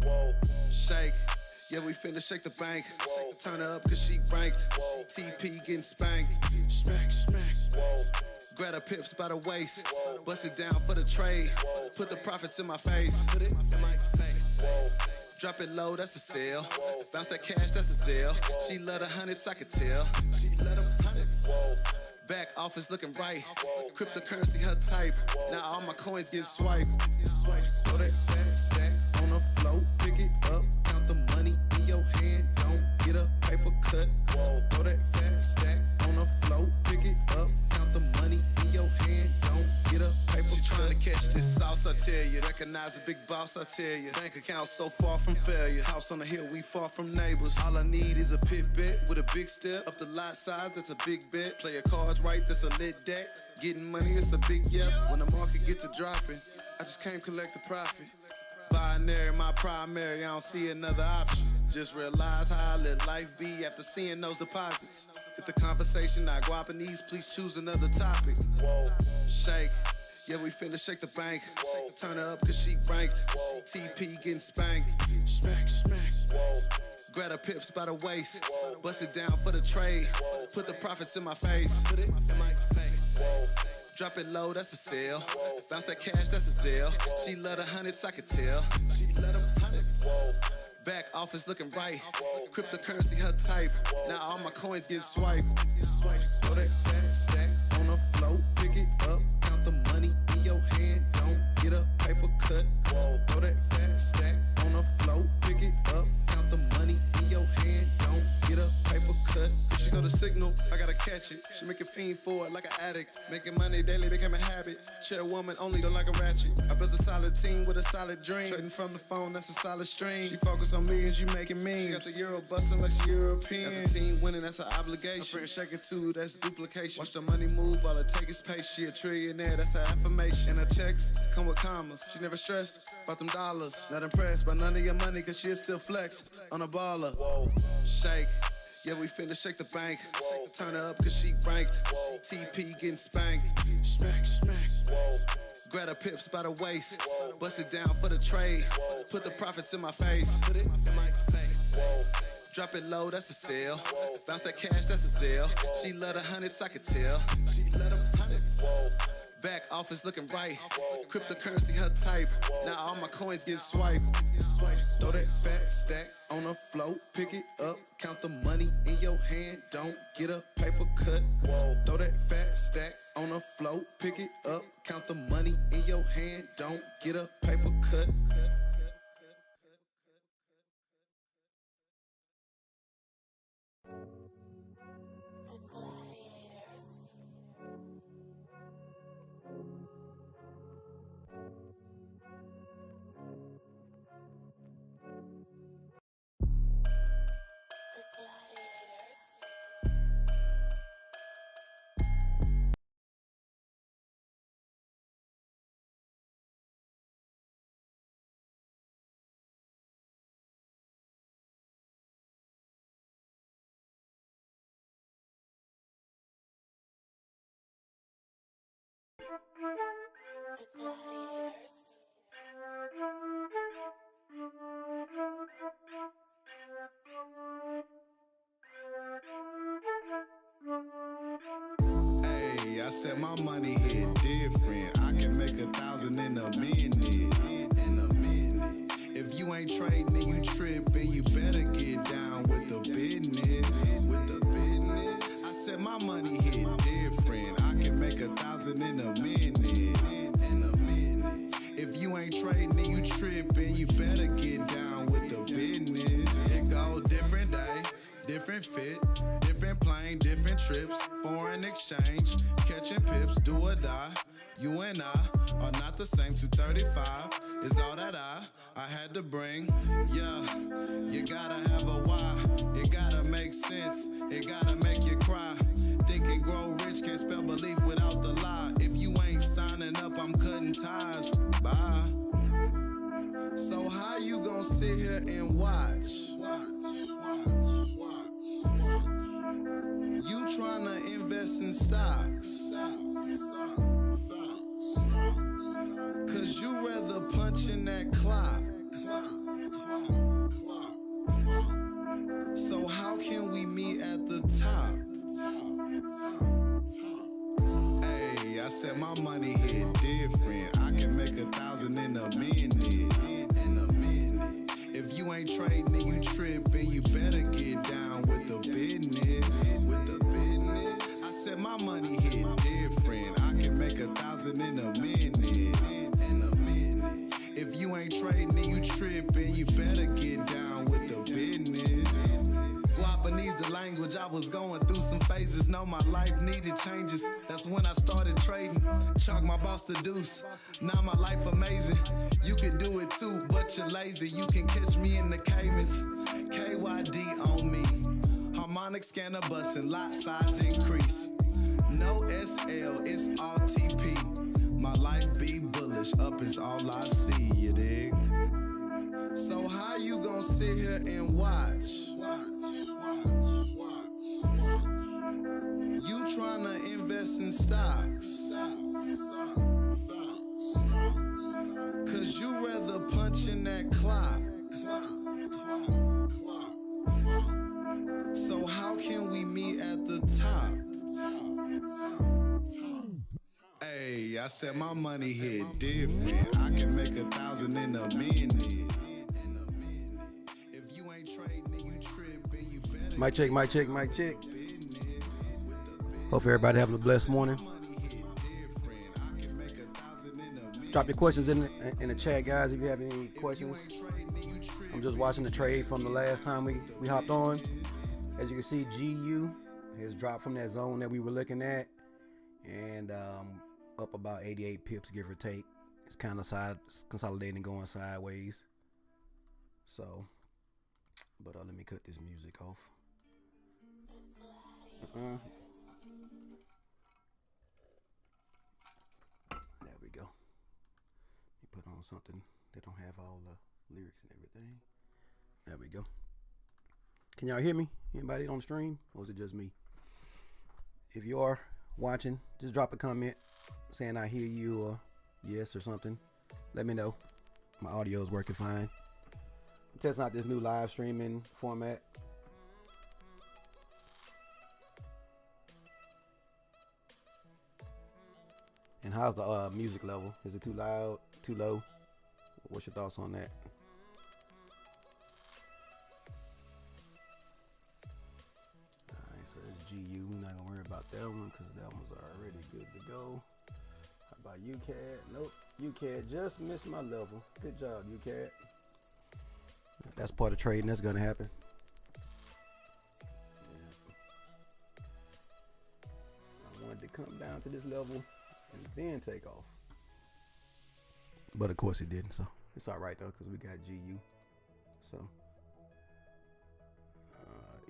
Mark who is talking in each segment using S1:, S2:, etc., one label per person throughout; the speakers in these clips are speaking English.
S1: Whoa, shake. Yeah, we finna shake the bank. Whoa. Turn her up cause she ranked. Whoa. TP getting spanked. Smack, smack. Whoa. Grab her pips by the waist. Whoa. Bust it down for the trade. Whoa. Put the profits in my face. Put it in my face. Whoa. Drop it low, that's a sale. Whoa. Bounce that cash, that's a sale. Whoa. She love the hundreds, I could tell. She love them hundreds. Whoa. Back office looking right. Whoa. Cryptocurrency her type. Whoa. Now all my coins get swiped. Swipe. Throw that fat stack on the float. Pick it up, count the money in your hand. Don't get a paper cut. Whoa. Throw that fat stack on the float. Pick it up, count the money in your hand. Don't get a paper cut. She trying to catch this sauce, I tell you. Recognize a big boss, I tell you. Bank account so far from failure. House on the hill, we far from neighbors. All I need is a pit bet with a big step. Up the lot size, that's a big bet. Play your cards right, that's a lit deck. Getting money, it's a big yep. When the market get to dropping, I just came collect the profit. Binary, my primary, I don't see another option. Just realize how I let life be after seeing those deposits. Get the conversation, not Guapanese, please choose another topic. Whoa, shake. Yeah, we finna shake the bank. Whoa. Turn her up cause she ranked. Whoa. TP getting spanked. Smack, smack. Whoa. Grab her pips by the waist. Whoa. Bust it down for the trade. Whoa. Put the profits in my face. Put it in my face. Whoa. Drop it low, that's a sale. Whoa. Bounce that cash, that's a sale. Whoa. She love the hundreds, I could tell. She love them hundreds. Whoa. Back office looking right. Whoa. Cryptocurrency her type. Whoa. Now all my coins get swiped. Swipe. Throw that fat stack on the float. Pick it up, count the money in your hand. Don't get a paper cut. Whoa. Throw that fat stack on the float. Pick it up, count the money in your hand. Don't get a paper cut. If she know the signal, I gotta catch it. She make a fiend for it like an addict. Making money daily became a habit. Chairwoman only don't like a ratchet. I built a solid team with a solid dream. Trading from the phone, that's a solid stream. She focus on millions, you making memes. She got the euro bustin' like she European. Got the team winning, that's an obligation. My friend shaking too, that's duplication. Watch the money move, all it take is pace. She a trillionaire, that's her affirmation. And her checks come with commas. She never stressed about them dollars. Not impressed by none of your money, cause she'll still flex on a baller. Whoa, shake. Yeah, we finna shake the bank. Whoa. Turn her up cause she ranked. Whoa. TP getting spanked. Smack, smack. Whoa. Grab her pips by the waist. Whoa. Bust it down for the trade. Whoa. Put the profits in my face. Put it in my face. Whoa. Drop it low, that's a sale. Whoa. Bounce that cash, that's a sale. Whoa. She love the hundreds, I could tell. She love them hundreds. Whoa. Back office looking right. Whoa. Cryptocurrency her type. Whoa. Now all my coins get swiped. Swipe. Throw that fat stack on the float. Pick it up, count the money in your hand. Don't get a paper cut. Whoa. Throw that fat stack on the float. Pick it up, count the money in your hand. Don't get a paper cut. Hey, I said my money hit different. I can make 1,000 in a minute. If you ain't trading and you tripping, you better get down with the business. I said my money hit different. I can make 1,000 in a minute. If you ain't trading and you tripping, you better get down with the business. It go different day, different fit, different plane, different trips, foreign exchange, catching pips, do or die. You and I are not the same. 235 is all that I had to bring. Yeah, you gotta have a why. It gotta make sense. It gotta make you cry. Think and grow rich, can't spell belief without the lie. If you ain't signing up, I'm cutting ties. Bye. So how you gonna sit here and watch? Watch. stocks. Cause you rather punch in that clock. So how can we meet at the top? Hey, I said my money hit different. I can make 1,000 in a minute. If you ain't trading and you tripping, you better get down with the business. I said my money hit different. I can make 1,000 in a minute. If you ain't trading and you tripping, you better get down with the business. Guapanese the language, I was going through some phases. Know my life needed changes. That's when I started trading. Chunk my boss the deuce. Now my life amazing. You could do it too, but you're lazy. You can catch me in the Caymans. KYD on me. Harmonic scanner busting, lot size increase. No SL, it's all TP. My life be bullish, up is all I see, you dig? So how you gonna sit here and watch? You tryna invest in stocks. Cause you rather punch in that clock. So how can we meet at the top? Hey, I said my money hit different. I can make 1,000 in a minute. If you ain't trading and you tripping, you better.
S2: Mic check, mic check, mic check. Hope everybody having a blessed morning. Drop your questions in the chat, guys, if you have any questions. I'm just watching the trade from the last time we hopped on. As you can see, GU has dropped from that zone that we were looking at, and up about 88 pips, give or take. It's kind of consolidating, going sideways. So, but let me cut this music off. There we go. You put on something that don't have all the lyrics and everything. There we go. Can y'all hear me? Anybody on the stream? Or is it just me? If you are watching, just drop a comment saying I hear you or yes or something. Let me know. My audio is working fine. I'm testing out this new live streaming format. And how's the music level? Is it too loud, too low? What's your thoughts on that? Alright, so it's GU. We're not gonna worry about that one because that one's already good to go. How about UCAD? Nope. UCAD just missed my level. Good job, UCAD. That's part of trading. That's gonna happen. I wanted to come down to this level and then take off, but of course it didn't, so it's all right though because we got GU. So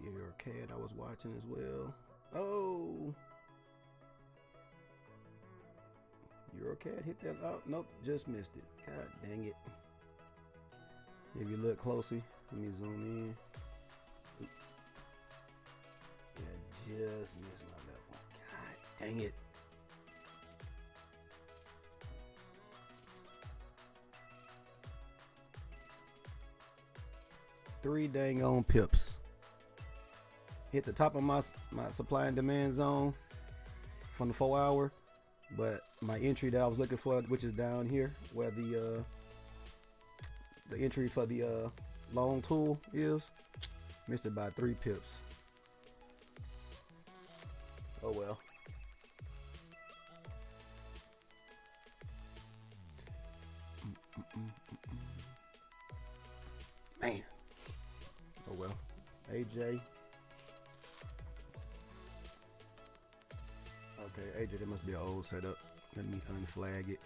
S2: EuroCAD I was watching as well. Oh, EuroCAD hit that out. Nope, just missed it. God dang it. If you look closely, let me zoom in. Yeah, just missed my level. God dang it. Three dang on pips. Hit the top of my supply and demand zone from the 4 hour, but my entry that I was looking for, which is down here where the entry for the long tool is, missed it by 3 pips. Oh well. Man. Oh well. AJ. Okay, AJ, that must be an old setup. Let me unflag it.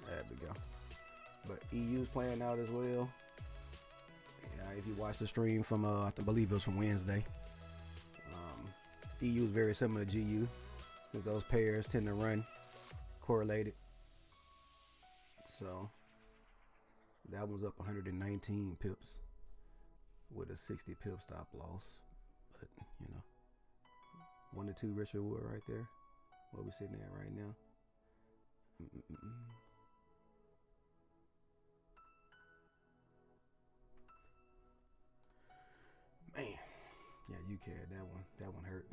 S2: There we go. But EU's playing out as well. Yeah, if you watch the stream from I believe it was from Wednesday. EU is very similar to GU because those pairs tend to run correlated. So that one's up 119 pips with a 60 pip stop loss. But you know, 1 to 2 Richard Wood right there. What we sitting at right now. Man, yeah, UCAD, that one hurt.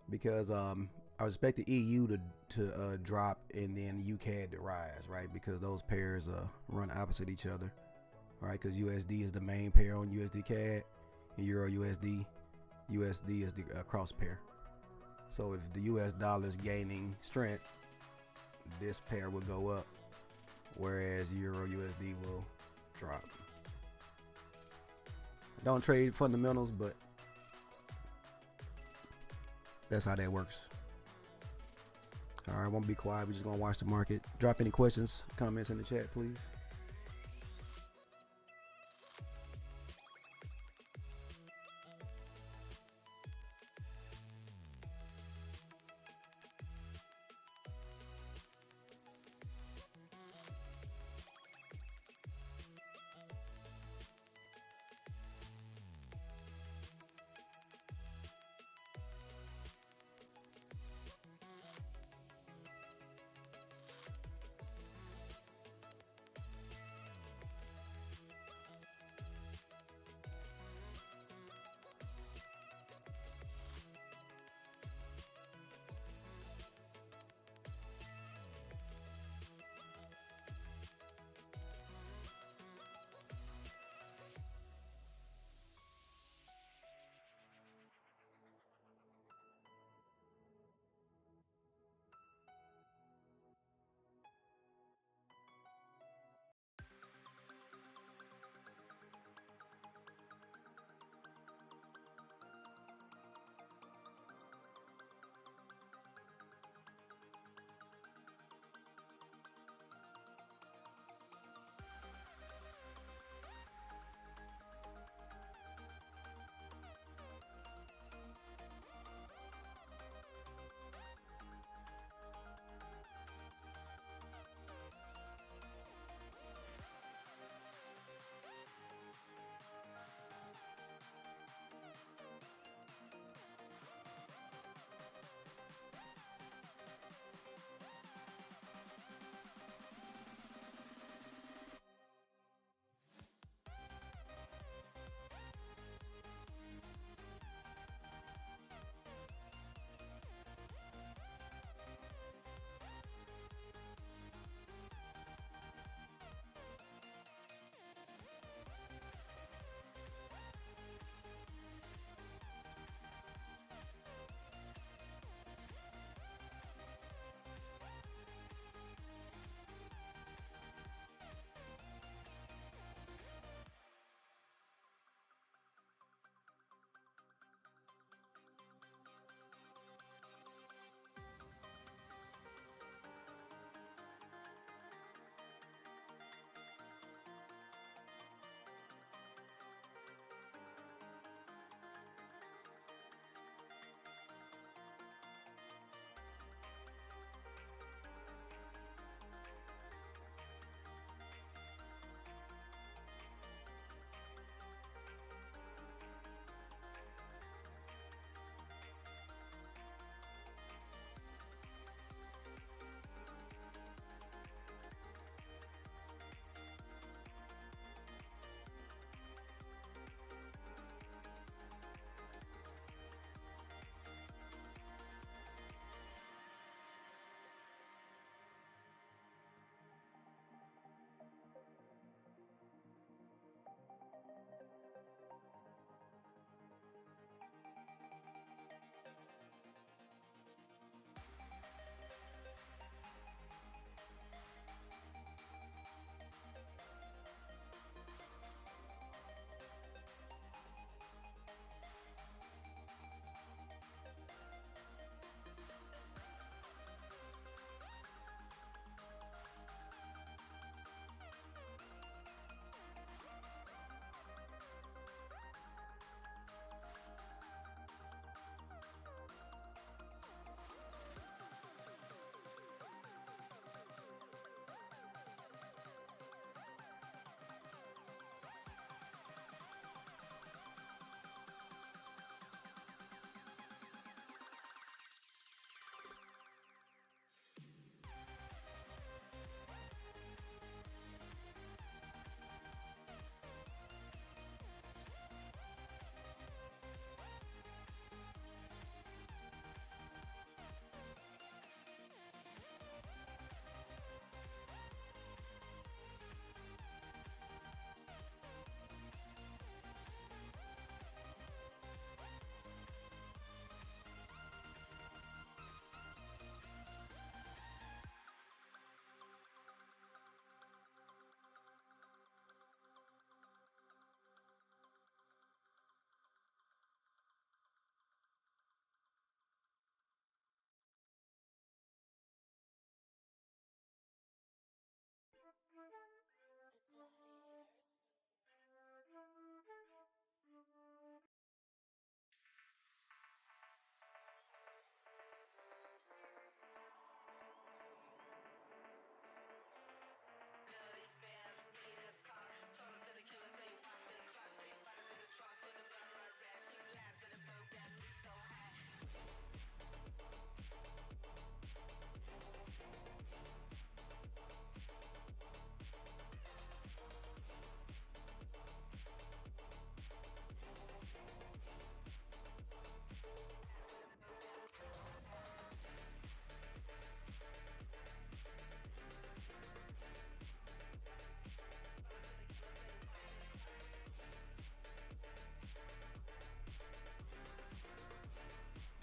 S2: Because I was expecting EU to drop and then UCAD to rise, right? Because those pairs run opposite each other, right? Because USD is the main pair on USD CAD, and Euro USD is the cross pair. So if the US dollar is gaining strength, this pair will go up, whereas Euro USD will drop. I don't trade fundamentals, but that's how that works. All right, won't be quiet. We're just gonna watch the market. Drop any questions, comments in the chat, please.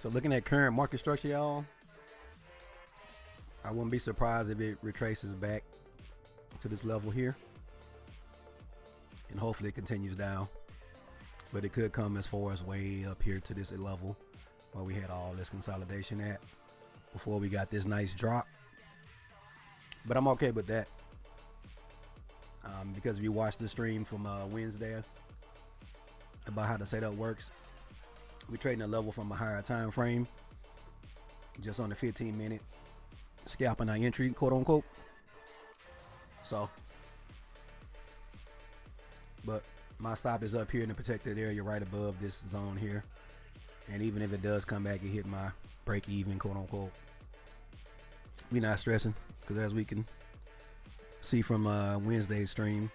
S2: So looking at current market structure, y'all, I wouldn't be surprised if it retraces back to this level here, and hopefully it continues down. But it could come as far as way up here to this level where we had all this consolidation at before we got this nice drop. But I'm okay with that, because if you watch the stream from Wednesday about how the setup works, we're trading a level from a higher time frame, just on the 15-minute, scalping our entry, quote unquote. So, but my stop is up here in the protected area right above this zone here, and even if it does come back and hit my break even, quote unquote, we're not stressing, because as we can see from Wednesday's stream,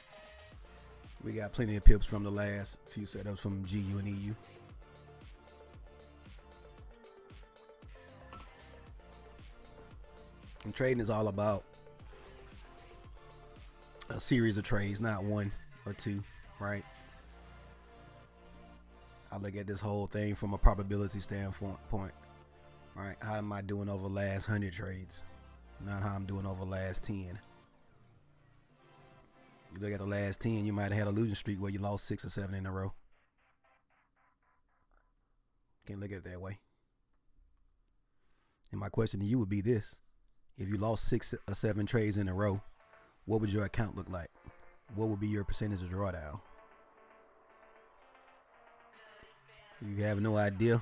S2: we got plenty of pips from the last few setups from GU and EU. And trading is all about a series of trades, not one or two, right? I look at this whole thing from a probability standpoint, right? How am I doing over the last 100 trades, not how I'm doing over the last 10. You look at the last 10, you might have had a losing streak where you lost 6 or 7 in a row. Can't look at it that way. And my question to you would be this: if you lost 6 or 7 trades in a row, what would your account look like? What would be your percentage of drawdown? You have no idea?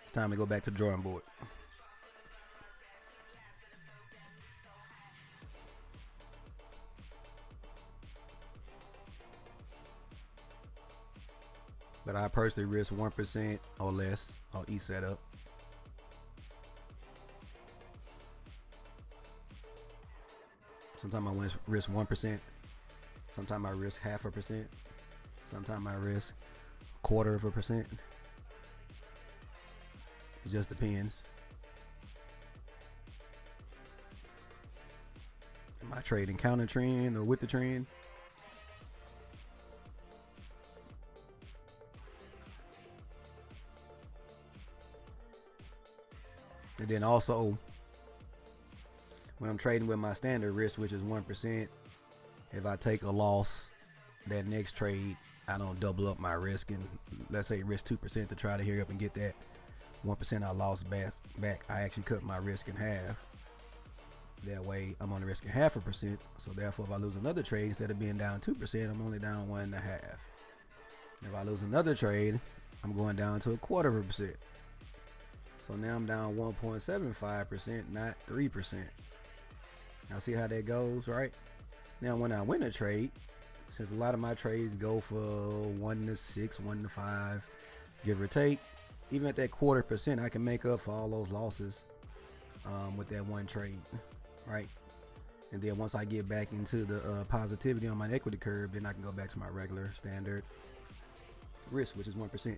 S2: It's time to go back to the drawing board. But I personally risk 1% or less on each setup. Sometimes I risk 1%. Sometimes I risk 0.5%. Sometimes I risk 0.25%. It just depends. Am I trading counter trend or with the trend? And then also, when I'm trading with my standard risk, which is 1%, if I take a loss, that next trade, I don't double up my risk and let's say risk 2% to try to hurry up and get that 1% I lost back. I actually cut my risk in half. That way I'm only risking 0.5%. So therefore, if I lose another trade, instead of being down 2%, I'm only down 1.5. If I lose another trade, I'm going down to 0.25%. So now I'm down 1.75%, not 3%. Now see how that goes, right? Now when I win a trade, since a lot of my trades go for 1 to 6, 1 to 5, give or take, even at that 0.25%, I can make up for all those losses with that one trade, right? And then once I get back into the positivity on my equity curve, then I can go back to my regular standard risk, which is 1%.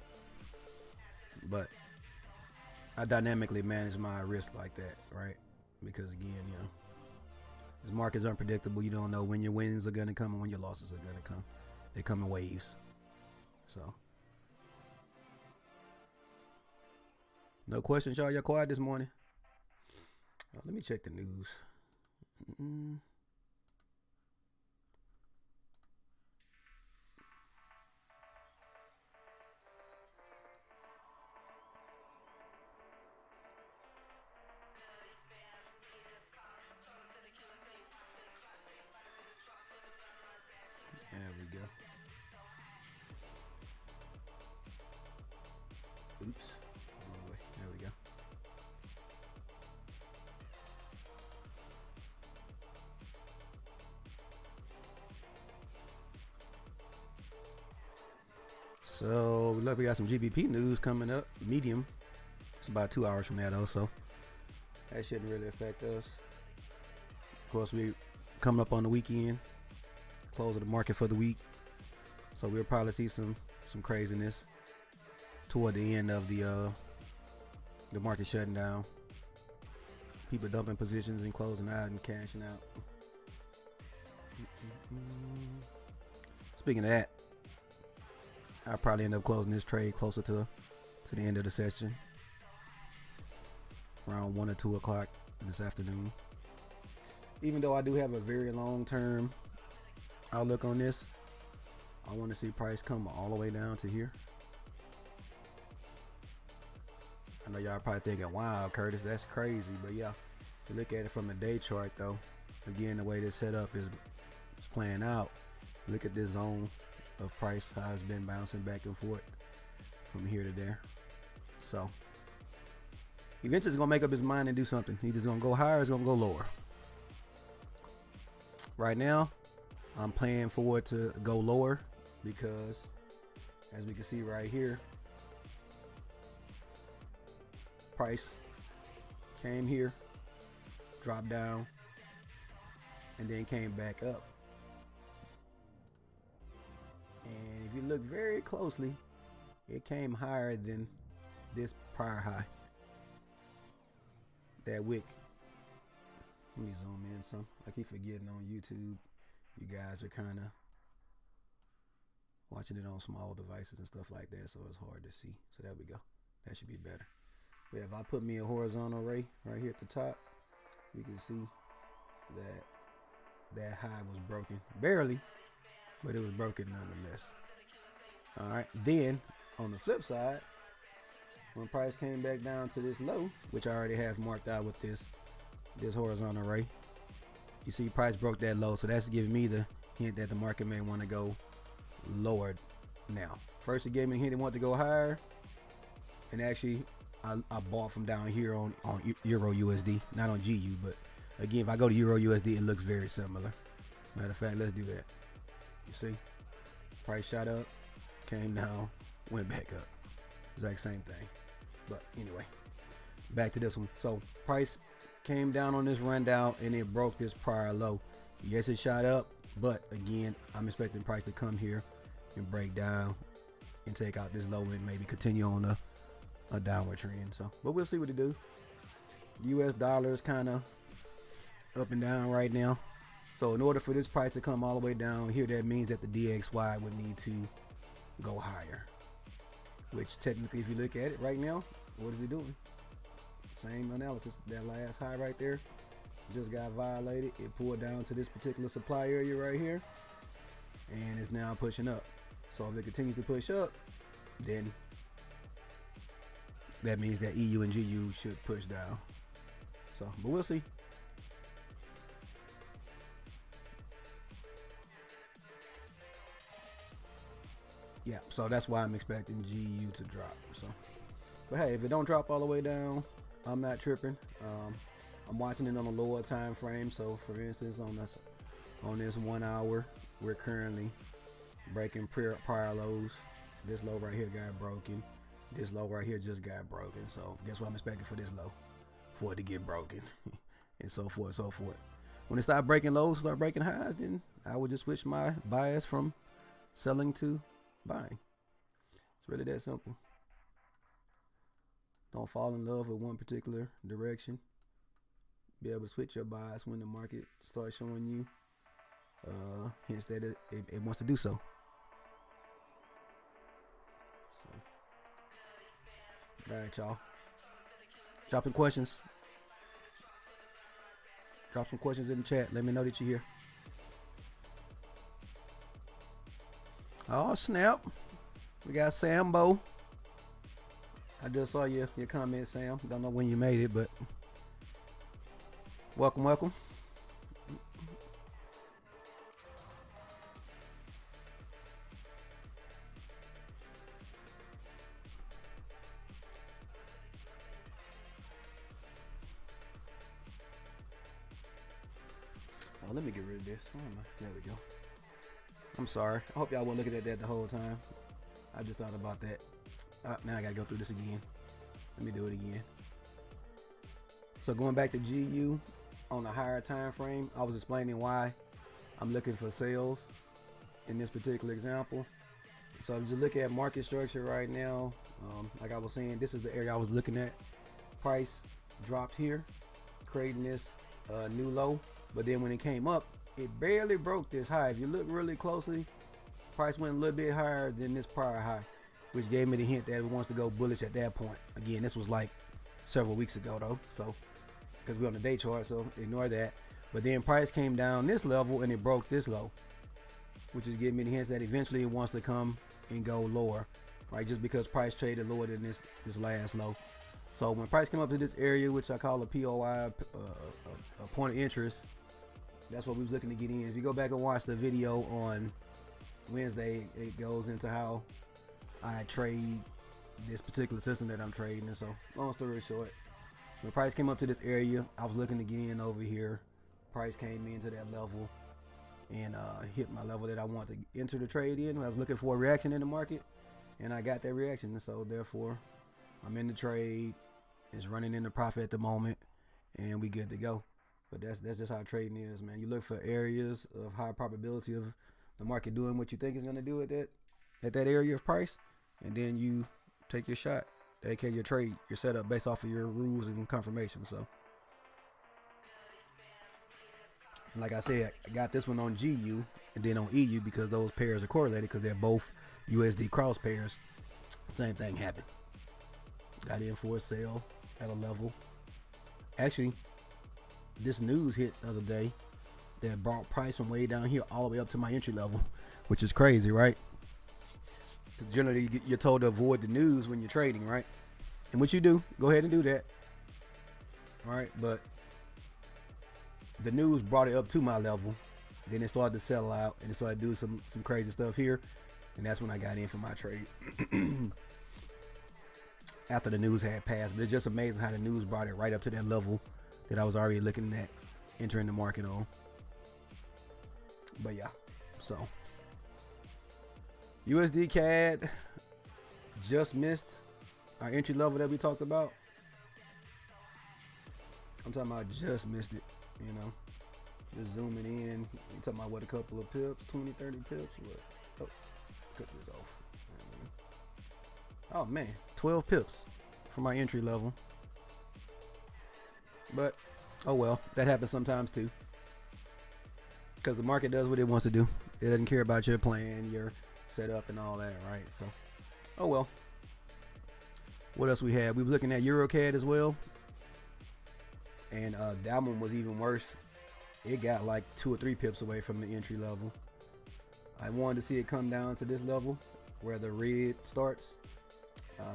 S2: But I dynamically manage my risk like that, right? Because again, you know, this market is unpredictable. You don't know when your wins are going to come and when your losses are going to come. They come in waves. So, no questions, y'all. You're quiet this morning. Let me check the news. There we go. Oops. Wrong way. There we go. So look, we got some GBP news coming up. Medium. It's about 2 hours from that though, so that shouldn't really affect us. Of course, we coming up on the weekend, close of the market for the week, so we'll probably see some craziness toward the end of the market shutting down. People dumping positions and closing out and cashing out. Speaking of that, I'll probably end up closing this trade closer to the end of the session. around 1 or 2 o'clock this afternoon. Even though I do have a very long-term outlook on this, I want to see price come all the way down to here. I know y'all probably thinking, wow, Curtis, that's crazy. But yeah, if you look at it from a day chart though, again, the way this setup is playing out, look at this zone of price, how it's been bouncing back and forth from here to there. So eventually it's gonna make up his mind and do something. Either it's gonna go higher or it's gonna go lower. Right now, I'm planning for it to go lower because, as we can see right here, price came here, dropped down, and then came back up. And if you look very closely, it came higher than this prior high. That wick. Let me zoom in some. I keep forgetting on YouTube, you guys are kind of watching it on small devices and stuff like that, so it's hard to see. So there we go. That should be better. But if I put me a horizontal ray right here at the top, you can see that that high was broken. Barely, but it was broken nonetheless. All right, then on the flip side, when price came back down to this low, which I already have marked out with this horizontal ray, you see price broke that low, so that's giving me the hint that the market may want to go lower now. First it gave me a hint it wanted to go higher, and actually I bought from down here on Euro USD, not on GU, but again, if I go to Euro USD, it looks very similar. Matter of fact, let's do that. You see, price shot up, came down, went back up. Exact same thing. But anyway, back to this one. So price came down on this rundown and it broke this prior low. Yes, it shot up, but again, I'm expecting price to come here and break down and take out this low and maybe continue on a downward trend. So, but we'll see what it do. US dollar is kind of up and down right now. So in order for this price to come all the way down here, that means that the DXY would need to go higher. Which technically, if you look at it right now, what is it doing? Same analysis. That last high right there just got violated. It pulled down to this particular supply area right here, and it's now pushing up. So if it continues to push up, then that means that EU and GU should push down. So, but we'll see. Yeah, so that's why I'm expecting GU to drop. So, but hey, if it don't drop all the way down, I'm not tripping. I'm watching it on a lower time frame. So, for instance, on this 1 hour, we're currently breaking prior lows. This low right here got broken. This low right here just got broken. So, guess what I'm expecting for this low? For it to get broken, and so forth, so forth. When it start breaking lows, start breaking highs, then I would just switch my bias from selling to buying. It's really that simple. Don't fall in love with one particular direction. Be able to switch your bias when the market starts showing you hints that it wants to do so. All right, y'all. Dropping questions. Drop some questions in the chat. Let me know that you're here. Oh snap! We got Sambo. I just saw your comment, Sam. Don't know when you made it, but welcome, welcome. Oh, let me get rid of this. Where am I? There we go. I'm sorry. I hope y'all weren't looking at that the whole time. I just thought about that. Now I gotta go through this again. Let me do it again. So going back to GU on a higher time frame, I was explaining why I'm looking for sales in this particular example. So if you look at market structure right now, like I was saying, this is the area I was looking at. Price dropped here, creating this new low, but then when it came up, it barely broke this high. If you look really closely, price went a little bit higher than this prior high, which gave me the hint that it wants to go bullish at that point. Again, this was like several weeks ago though, so because we're on the day chart, so ignore that. But then price came down this level and it broke this low, which is giving me the hints that eventually it wants to come and go lower, right? Just because price traded lower than this last low. So when price came up to this area, which I call a POI, a point of interest, that's what we was looking to get in. If you go back and watch the video on Wednesday, it goes into how I trade this particular system that I'm trading. And so long story short, when price came up to this area, I was looking to get in over here. Price came into that level and hit my level that I want to enter the trade in. I was looking for a reaction in the market, and I got that reaction. And so therefore, I'm in the trade. It's running into profit at the moment, and we good to go. But that's just how trading is, man. You look for areas of high probability of the market doing what you think it's going to do at that area of price, and then you take your shot, aka your trade, your setup based off of your rules and confirmation. So, like I said, I got this one on GU and then on EU because those pairs are correlated because they're both USD cross pairs. Same thing happened. Got in for a sale at a level. Actually, this news hit the other day that brought price from way down here all the way up to my entry level, which is crazy, right? Because generally you're told to avoid the news when you're trading, right? And what you do, go ahead and do that. All right, but the news brought it up to my level. Then it started to sell out and it started to do some crazy stuff here. And that's when I got in for my trade. After the news had passed. But it's just amazing how the news brought it right up to that level that I was already looking at entering the market on. But yeah, so USD CAD just missed our entry level that we talked about. I'm talking about just missed it, you know. Just zooming in. You talking about what, a couple of pips, 20, 30 pips? What? Oh, cut this off. Oh man, 12 pips for my entry level. But oh well, that happens sometimes too. Because the market does what it wants to do. It doesn't care about your plan, your setup, and all that, right? So, oh well. What else we had? We were looking at EuroCAD as well, and that one was even worse. It got like 2 or 3 pips away from the entry level. I wanted to see it come down to this level where the red starts.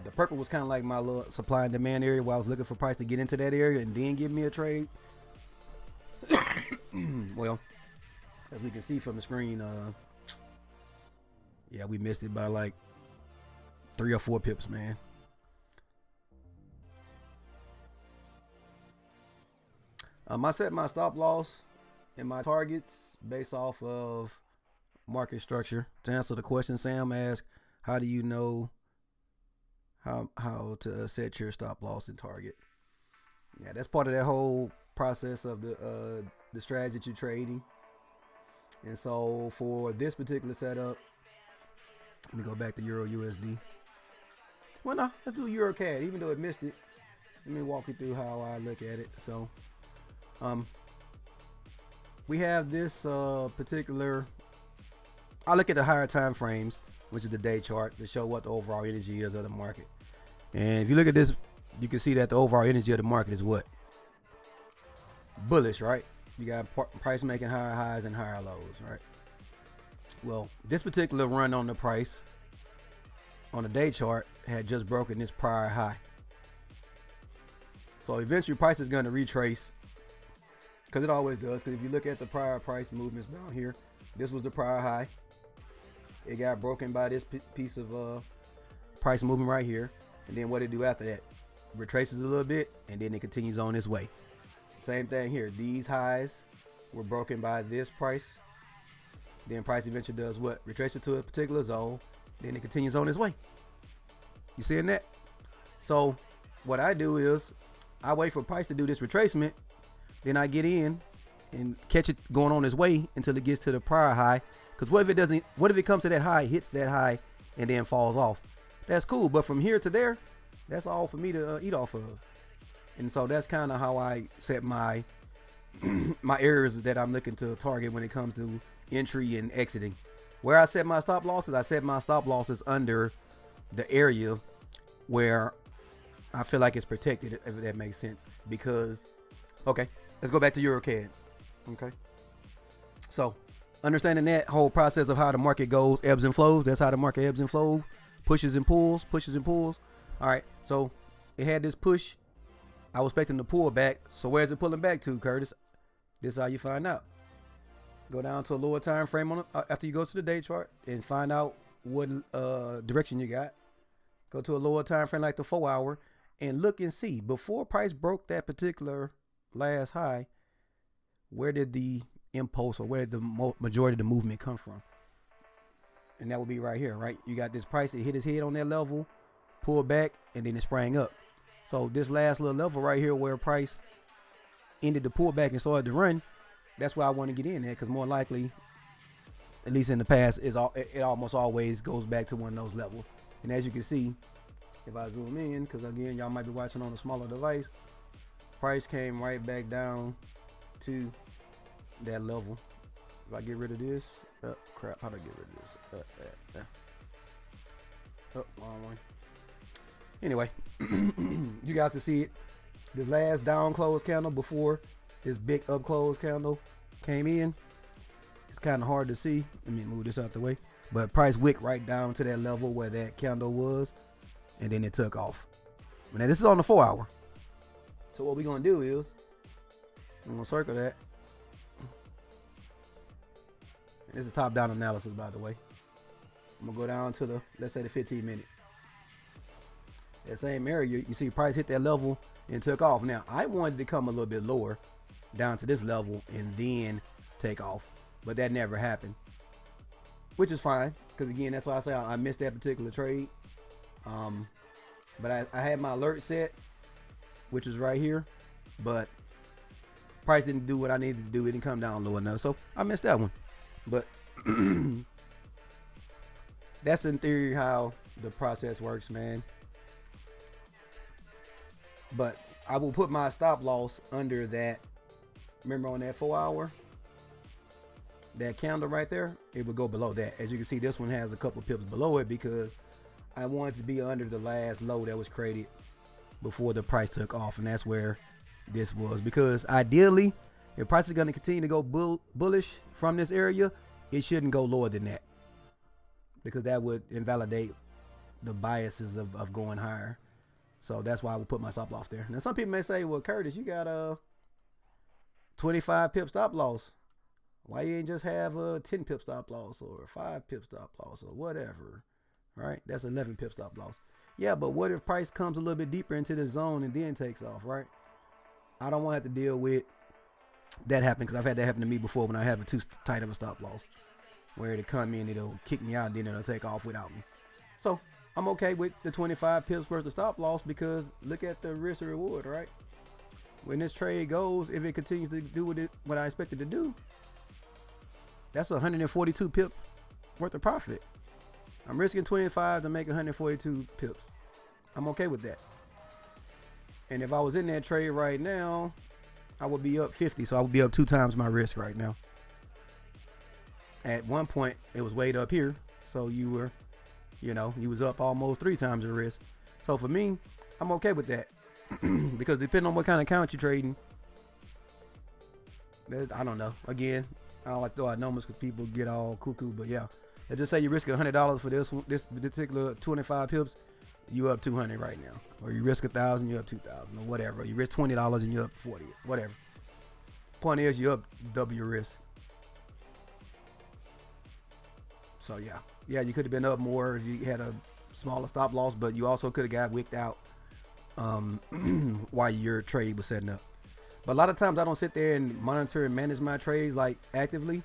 S2: The purple was kind of like my little supply and demand area where I was looking for price to get into that area and then give me a trade. Well, as we can see from the screen, yeah, we missed it by like 3 or 4 pips, man. I set my stop loss and my targets based off of market structure. To answer the question Sam asked, how do you know how to set your stop loss and target? Yeah, that's part of that whole process of the strategy that you're trading. And so for this particular setup, let me go back to Euro USD. Well, no, let's do EuroCAD. Even though it missed it, let me walk you through how I look at it. So we have this particular, I look at the higher time frames, which is the day chart, to show what the overall energy is of the market. And if you look at this, you can see that the overall energy of the market is what? Bullish, right? You got price making higher highs and higher lows, right? Well, this particular run on the price on the day chart had just broken this prior high. So eventually price is going to retrace, because it always does. Because if you look at the prior price movements down here, this was the prior high. It got broken by this piece of price movement right here. And then what it do after that? Retraces a little bit and then it continues on its way. Same thing here. These highs were broken by this price. Then price eventually does what? Retraces to a particular zone. Then it continues on its way. You seeing that? So what I do is I wait for price to do this retracement. Then I get in and catch it going on its way until it gets to the prior high. Because what if it doesn't? What if it comes to that high, hits that high, and then falls off? That's cool. But from here to there, that's all for me to eat off of. And so that's kind of how I set my my areas that I'm looking to target when it comes to entry and exiting. Where I set my stop losses, I set my stop losses under the area where I feel like it's protected, if that makes sense. Because, okay, let's go back to EuroCAD. Okay. So, understanding that whole process of how the market goes, ebbs and flows. That's how the market ebbs and flows, pushes and pulls, pushes and pulls. All right. So, it had this push. I was expecting to pull back. So, where's it pulling back to, Curtis? This is how you find out. Go down to a lower time frame on after you go to the day chart and find out what direction you got. Go to a lower time frame like the 4 hour and look and see before price broke that particular last high, where did the impulse or where did the majority of the movement come from? And that would be right here, right? You got this price, it hit its head on that level, pulled back, and then it sprang up. So this last little level right here where price ended the pullback and started to run, that's where I want to get in there, because more likely, at least in the past, it almost always goes back to one of those levels. And as you can see, if I zoom in, because again, y'all might be watching on a smaller device, price came right back down to that level. If I get rid of this, crap, how do I get rid of this? Wrong one. Anyway, you guys can see it. This last down close candle before this big up close candle came in. It's kind of hard to see. Let me move this out the way. But price wick right down to that level where that candle was, and then it took off. Now this is on the 4 hour. So what we're gonna do is I'm gonna circle that. This is top down analysis, by the way. I'm gonna go down to the, let's say, the 15 minute. That same area, you see price hit that level and took off. Now I wanted to come a little bit lower down to this level and then take off, but that never happened, which is fine, because again, that's why I say I missed that particular trade. But I had my alert set, which is right here, but price didn't do what I needed to do. It didn't come down low enough, so I missed that one. But that's in theory how the process works, man. But I will put my stop loss under that. Remember on that 4 hour, that candle right there, it would go below that. As you can see, this one has a couple pips below it because I wanted to be under the last low that was created before the price took off, and that's where this was. Because ideally, if price is going to continue to go bullish from this area, it shouldn't go lower than that, because that would invalidate the biases of going higher. So that's why I would put my stop loss there. Now some people may say, well, Curtis, you got a 25 pip stop loss. Why you ain't just have a 10 pip stop loss or a 5 pip stop loss or whatever? Right? That's 11 pip stop loss. Yeah, but what if price comes a little bit deeper into the zone and then takes off, right? I don't want to have to deal with that happening, because I've had that happen to me before when I have a too tight of a stop loss, where it'll come in, it'll kick me out, then it'll take off without me. So I'm okay with the 25 pips worth of stop loss, because look at the risk and reward, right? When this trade goes, if it continues to do what I expect it to do, that's 142 pip worth of profit. I'm risking 25 to make 142 pips. I'm okay with that. And if I was in that trade right now, I would be up 50. So I would be up 2 times my risk right now. At one point, it was way up here. So you were, you was up almost 3 times your risk. So for me, I'm okay with that. Because depending on what kind of account you're trading, I don't know. Again, I don't like to throw out numbers because people get all cuckoo. But yeah, let's just say you risk $100 for this particular 25 pips, you up 200 right now. Or you risk 1,000, you up 2,000 or whatever. You risk $20 and you up 40, whatever. Point is, you up double your risk. So yeah, you could have been up more if you had a smaller stop loss, but you also could have got wicked out while your trade was setting up. But a lot of times I don't sit there and monitor and manage my trades like actively,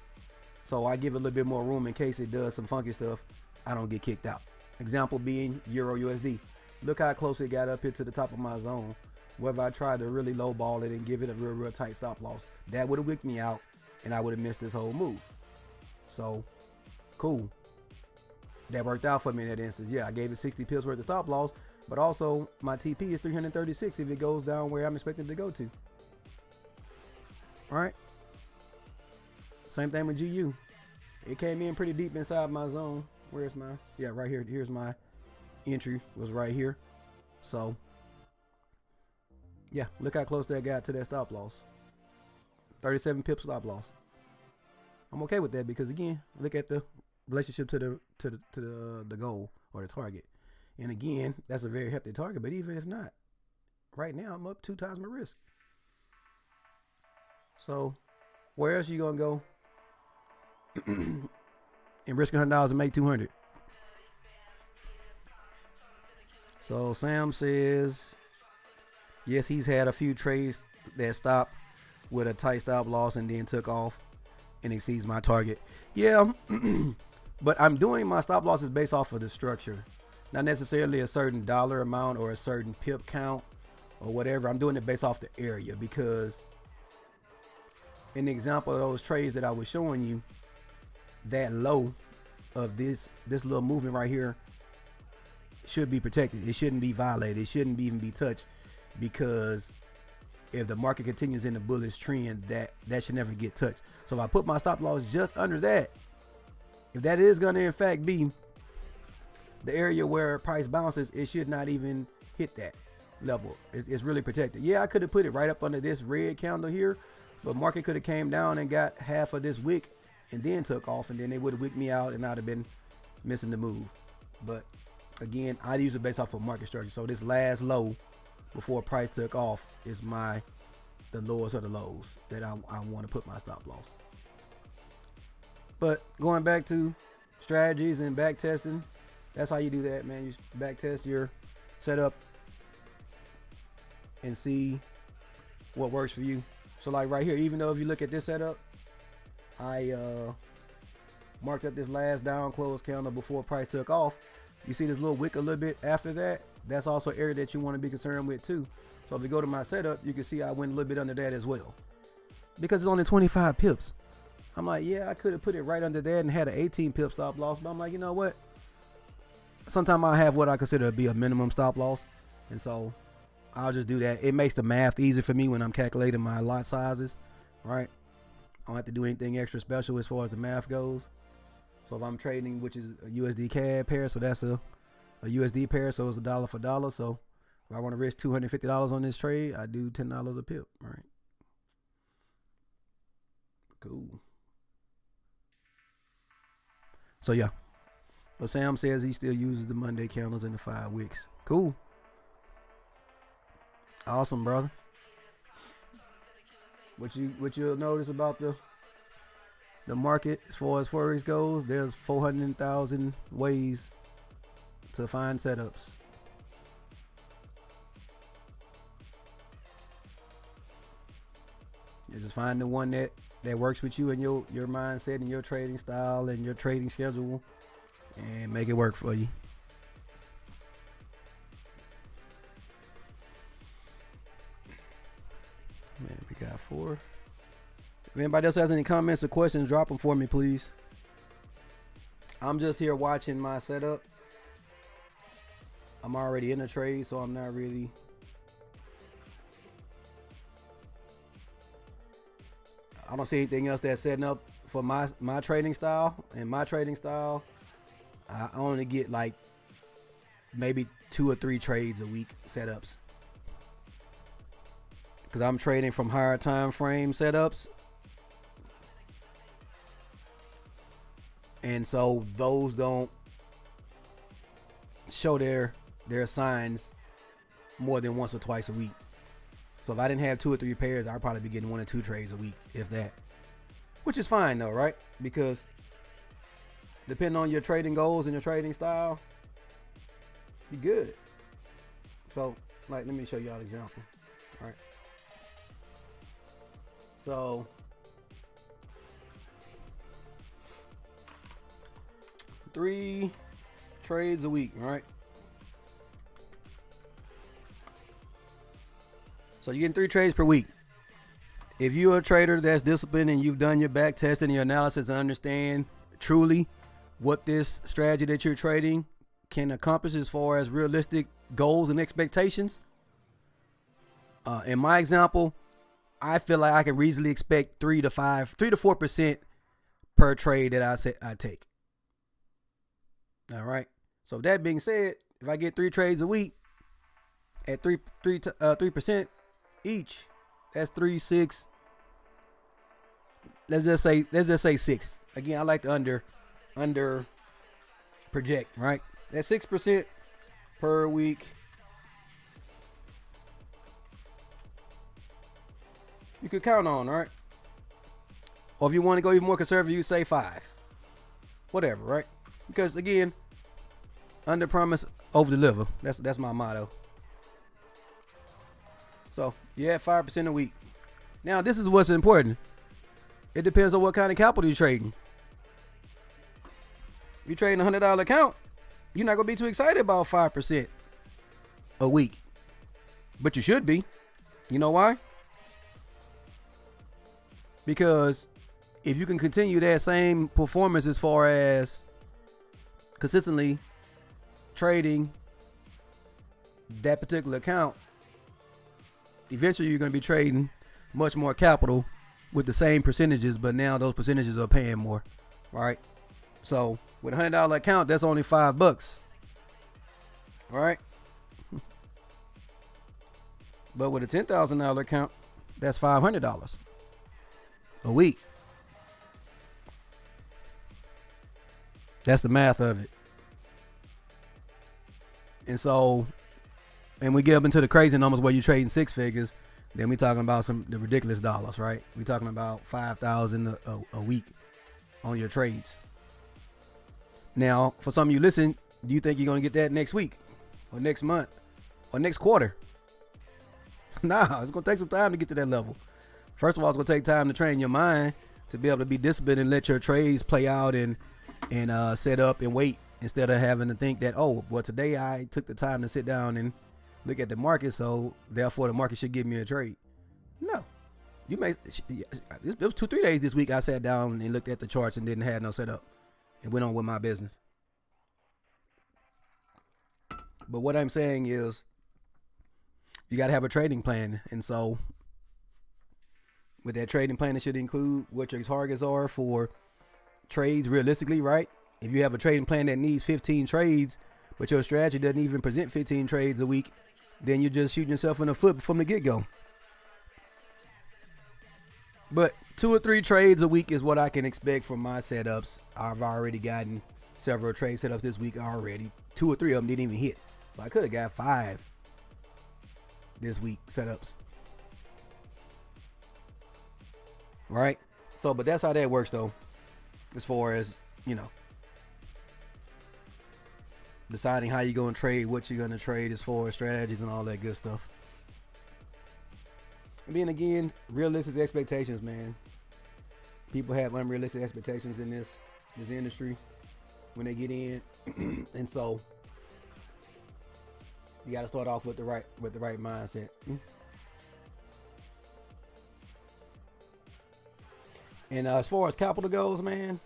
S2: so I give it a little bit more room in case it does some funky stuff. I don't get kicked out. Example being Euro USD. Look how close it got up here to the top of my zone. Whether I tried to really low ball it and give it a real tight stop loss, that would have wicked me out and I would have missed this whole move. So cool, that worked out for me in that instance. Yeah, I gave it 60 pips worth of stop loss, but also my TP is 336 if it goes down where I'm expecting it to go to. All right, same thing with GU. It came in pretty deep inside my zone. Where's my, yeah, right here. Here's my entry, was right here. So Yeah, look how close that got to that stop loss. 37 pips stop loss. I'm okay with that because again, look at the relationship to the goal or the target. And again, that's a very hefty target. But even if not, right now I'm up 2 times my risk. So where else are you gonna go and risk $100 and make 200? So Sam says, yes, he's had a few trades that stopped with a tight stop loss and then took off and exceeds my target. Yeah, but I'm doing my stop losses based off of the structure, not necessarily a certain dollar amount or a certain pip count or whatever. I'm doing it based off the area because in the example of those trades that I was showing you, that low of this little movement right here should be protected. It shouldn't be violated. It shouldn't even be touched, because if the market continues in the bullish trend, that should never get touched. So if I put my stop loss just under that, if that is going to in fact be the area where price bounces, it should not even hit that level. It's really protected. Yeah, I could have put it right up under this red candle here, but market could have came down and got half of this wick and then took off, and then they would have wicked me out and I'd have been missing the move. But again, I use it based off of market structure. So this last low before price took off is the lowest of the lows that I want to put my stop loss. But going back to strategies and back testing, that's how you do that, man. You back test your setup and see what works for you. So like right here, even though if you look at this setup, I marked up this last down close candle before price took off. You see this little wick a little bit after that? That's also an area that you want to be concerned with too. So if you go to my setup, you can see I went a little bit under that as well, because it's only 25 pips. I'm like, yeah, I could have put it right under that and had an 18 pip stop loss, but I'm like, you know what? Sometimes I have what I consider to be a minimum stop loss, and so I'll just do that. It makes the math easier for me when I'm calculating my lot sizes, right? I don't have to do anything extra special as far as the math goes. So if I'm trading, which is a USD CAD pair, so that's a USD pair, so it's a dollar for dollar. So if I want to risk $250 on this trade, I do $10 a pip, right? Cool. So yeah, but Sam says he still uses the Monday candles and the 5 wicks. Cool. Awesome, brother. What you'll notice about the market as far as Forex goes, there's 400,000 ways to find setups. You just find the one that works with you and your mindset and your trading style and your trading schedule, and make it work for you. Man, we got 4. If anybody else has any comments or questions, drop them for me, please. I'm just here watching my setup. I'm already in a trade, so I'm not really I don't see anything else that's setting up for my trading style. And my trading style, I only get like maybe 2 or 3 trades a week setups, because I'm trading from higher time frame setups, and so those don't show their signs more than once or twice a week. So if I didn't have 2 or 3 pairs, I'd probably be getting 1 or 2 trades a week, if that, which is fine though, right? Because depending on your trading goals and your trading style, you're good. So like, let me show y'all an example. All right, so three trades a week, right? So you're getting 3 trades per week. If you're a trader that's disciplined and you've done your back testing and your analysis and understand truly what this strategy that you're trading can accomplish as far as realistic goals and expectations, in my example, I feel like I can reasonably expect 3 to 4% per trade that I take. All right. So that being said, if I get 3 trades a week at 3%, each. That's 3, 6. Let's just say 6. Again, I like to under project, right? That's 6% per week. You could count on, right? Or if you want to go even more conservative, you say 5. Whatever, right? Because again, under promise, over deliver. That's my motto. So you have 5% a week. Now this is what's important. It depends on what kind of capital you're trading. If you're trading $100 account, you're not gonna be too excited about 5% a week. But you should be. You know why? Because if you can continue that same performance as far as consistently trading that particular account, eventually you're going to be trading much more capital with the same percentages, but now those percentages are paying more, right? So with a $100 account, that's only $5, right? But with a $10,000 account, that's $500 a week. That's the math of it. And so, and we get up into the crazy numbers where you're trading 6 figures, then we talking about the ridiculous dollars, right? We talking about $5,000 a week on your trades. Now, for some of you listen, do you think you're going to get that next week or next month or next quarter? Nah, it's going to take some time to get to that level. First of all, it's going to take time to train your mind to be able to be disciplined and let your trades play out and set up and wait, instead of having to think that, oh, well, today I took the time to sit down and look at the market, so therefore the market should give me a trade. No. It was 2-3 days this week I sat down and looked at the charts and didn't have no setup and went on with my business. But what I'm saying is you got to have a trading plan. And so with that trading plan, it should include what your targets are for trades realistically, right? If you have a trading plan that needs 15 trades, but your strategy doesn't even present 15 trades a week, then you're just shooting yourself in the foot from the get-go. But 2 or 3 trades a week is what I can expect from my setups. I've already gotten several trade setups this week already. 2 or 3 of them didn't even hit. So I could have got 5 this week setups. Right? So, but that's how that works though. As far as, deciding how you're going to trade, what you're going to trade as far as strategies and all that good stuff. And then again, realistic expectations, man. People have unrealistic expectations in this industry when they get in. And so you got to start off with the right mindset. And as far as capital goes, man,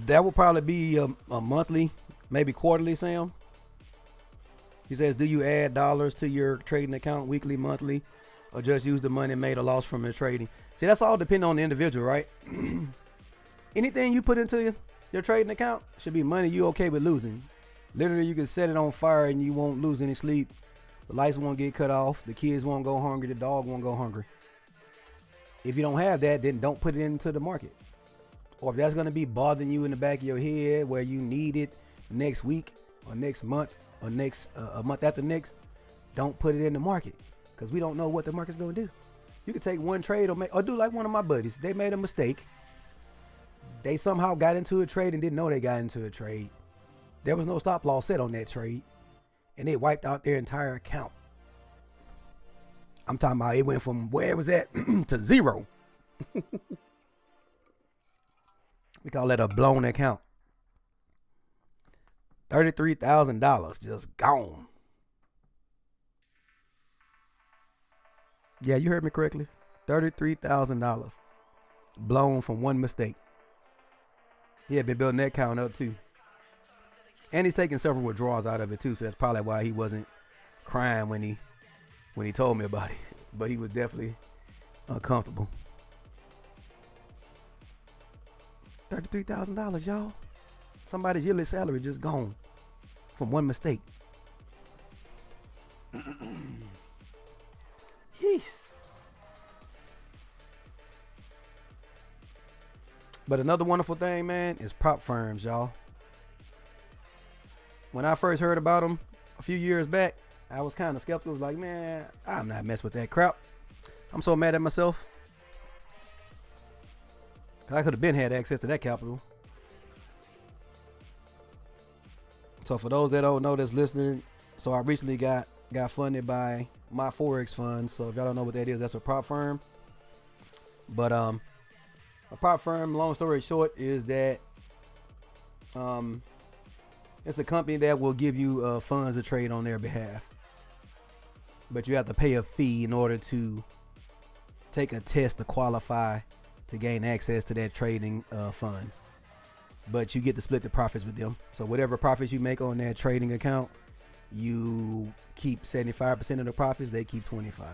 S2: that will probably be a monthly, maybe quarterly, Sam. He says, do you add dollars to your trading account weekly, monthly, or just use the money made or lost from your trading? See, that's all depending on the individual, right? Anything you put into your trading account should be money you okay with losing. Literally, you can set it on fire and you won't lose any sleep. The lights won't get cut off. The kids won't go hungry. The dog won't go hungry. If you don't have that, then don't put it into the market. Or if that's going to be bothering you in the back of your head where you need it next week or next month or next a month after next, don't put it in the market, because we don't know what the market's going to do. You could take one trade or do like one of my buddies. They made a mistake. They somehow got into a trade and didn't know they got into a trade. There was no stop loss set on that trade, and it wiped out their entire account. I'm talking about it went from where it was at to 0. We call that a blown account. $33,000 just gone. Yeah, you heard me correctly. $33,000 blown from one mistake. He had been building that account up too. And he's taking several withdrawals out of it too, so that's probably why he wasn't crying when he told me about it. But he was definitely uncomfortable. $33,000, y'all. Somebody's yearly salary just gone from one mistake. Yeesh. But another wonderful thing, man, is prop firms, y'all. When I first heard about them a few years back, I was kind of skeptical. I was like, man, I'm not messing with that crap. I'm so mad at myself. I could have been had access to that capital. So for those that don't know that's listening, so I recently got funded by my Forex fund. So if y'all don't know what that is, that's a prop firm. But a prop firm, long story short, is that it's a company that will give you funds to trade on their behalf. But you have to pay a fee in order to take a test to qualify to gain access to that trading fund. But you get to split the profits with them. So whatever profits you make on that trading account, you keep 75% of the profits, they keep 25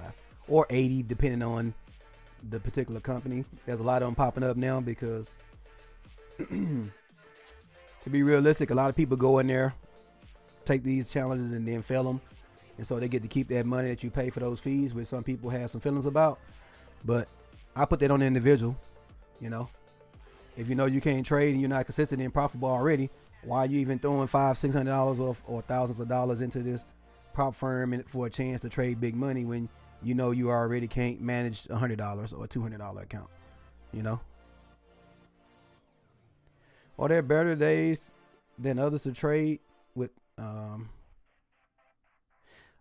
S2: or 80 depending on the particular company. There's a lot of them popping up now because to be realistic, a lot of people go in there, take these challenges and then fail them. And so they get to keep that money that you pay for those fees, which some people have some feelings about. But I put that on the individual, you know. If you know you can't trade and you're not consistent and profitable already, why are you even throwing $500-600 or thousands of dollars into this prop firm for a chance to trade big money when you know you already can't manage $100 or a $200 account, you know? Are there better days than others to trade with?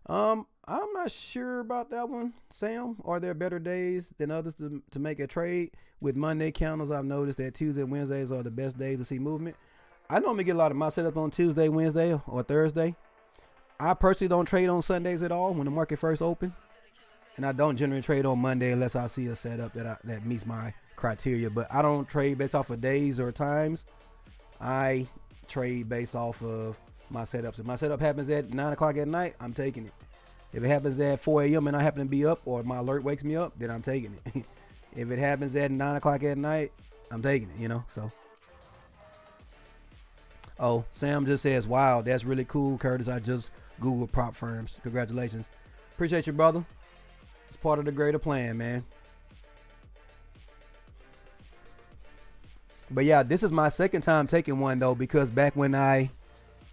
S2: I'm not sure about that one, Sam. Are there better days than others to make a trade? With Monday counters, I've noticed that Tuesday and Wednesdays are the best days to see movement. I normally get a lot of my setup on Tuesday, Wednesday, or Thursday. I personally don't trade on Sundays at all when the market first opens. And I don't generally trade on Monday unless I see a setup that meets my criteria. But I don't trade based off of days or times. I trade based off of my setups. If my setup happens at 9 o'clock at night, I'm taking it. If it happens at 4 a.m. and I happen to be up or my alert wakes me up, then I'm taking it. If it happens at 9 o'clock at night, I'm taking it, you know, so. Oh, Sam just says, wow, that's really cool, Curtis. I just Googled prop firms. Congratulations. Appreciate you, brother. It's part of the greater plan, man. But yeah, this is my second time taking one, though, because back when I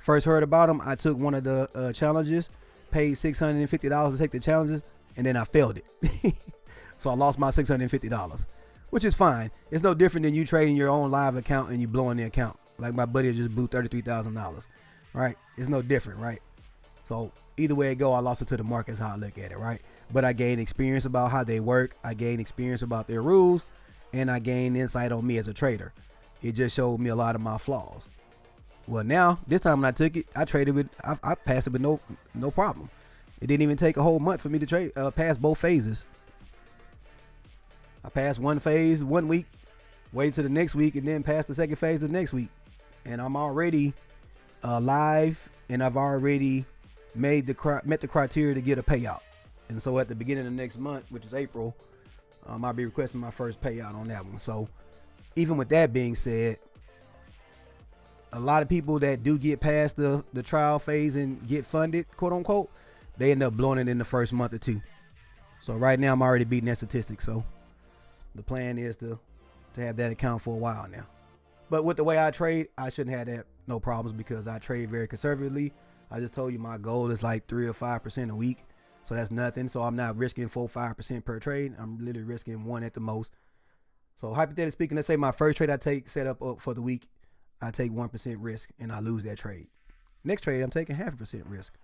S2: first heard about them, I took one of the challenges, paid $650 to take the challenges, and then I failed it. So I lost my $650, which is fine. It's no different than you trading your own live account and you blowing the account. Like my buddy just blew $33,000, right? It's no different, right? So either way it go, I lost it to the market is how I look at it, right? But I gained experience about how they work. I gained experience about their rules, and I gained insight on me as a trader. It just showed me a lot of my flaws. Well, now this time when I took it, I traded with, I passed it with no problem. It didn't even take a whole month for me to trade, pass both phases. I passed one phase 1 week, waited to the next week, and then passed the second phase the next week. And I'm already live, and I've already met the criteria to get a payout. And so at the beginning of next month, which is April, I'll be requesting my first payout on that one. So even with that being said, a lot of people that do get past the trial phase and get funded, quote unquote, they end up blowing it in the first month or two. So right now I'm already beating that statistic. So the plan is to have that account for a while now. But with the way I trade, I shouldn't have that no problems because I trade very conservatively. I just told you my goal is like 3 or 5% a week. So that's nothing. So I'm not risking 4-5% per trade. I'm literally risking 1 at the most. So hypothetically speaking, let's say my first trade I take set up for the week, I take 1% risk and I lose that trade. Next trade, I'm taking 0.5% risk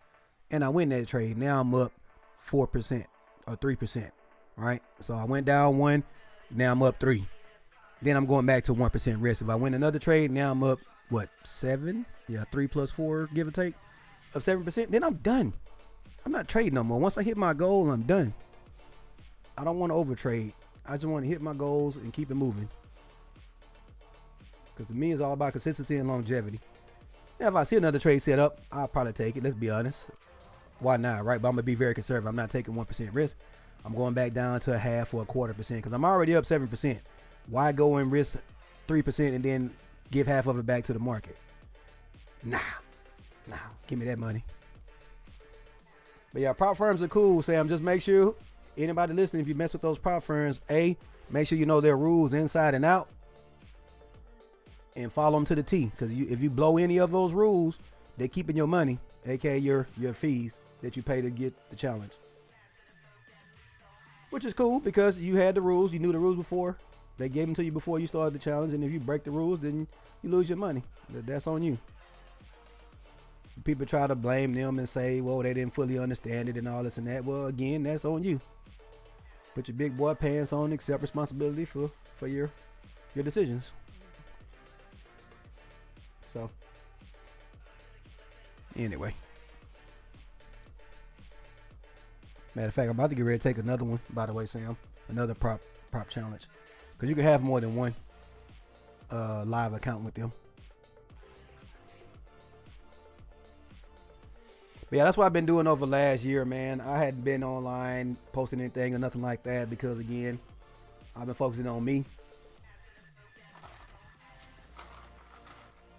S2: and I win that trade. Now I'm up 4% or 3%, right? So I went down 1, now I'm up 3. Then I'm going back to 1% risk. If I win another trade, now I'm up, what, 7? Yeah, 3 plus 4, give or take, of 7%. Then I'm done. I'm not trading no more. Once I hit my goal, I'm done. I don't want to overtrade. I just want to hit my goals and keep it moving. Because to me, it's all about consistency and longevity. Now, if I see another trade set up, I'll probably take it. Let's be honest. Why not, right? But I'm going to be very conservative. I'm not taking 1% risk. I'm going back down to a 0.5 or a 0.25% because I'm already up 7%. Why go and risk 3% and then give half of it back to the market. Nah, give me that money. But yeah, prop firms are cool, Sam. Just make sure, anybody listening, if you mess with those prop firms, make sure you know their rules inside and out and follow them to the T. Because if you blow any of those rules, they're keeping your money, aka your fees that you pay to get the challenge. Which is cool because you had the rules, you knew the rules before. They gave them to you before you started the challenge, and if you break the rules, then you lose your money. That's on you. People try to blame them and say, well, they didn't fully understand it and all this and that. Well, again, that's on you. Put your big boy pants on, accept responsibility for your decisions. So, anyway. Matter of fact, I'm about to get ready to take another one, by the way, Sam. Another prop challenge. Because you can have more than one live account with them. But yeah, that's what I've been doing over last year, man. I hadn't been online posting anything or nothing like that because, again, I've been focusing on me.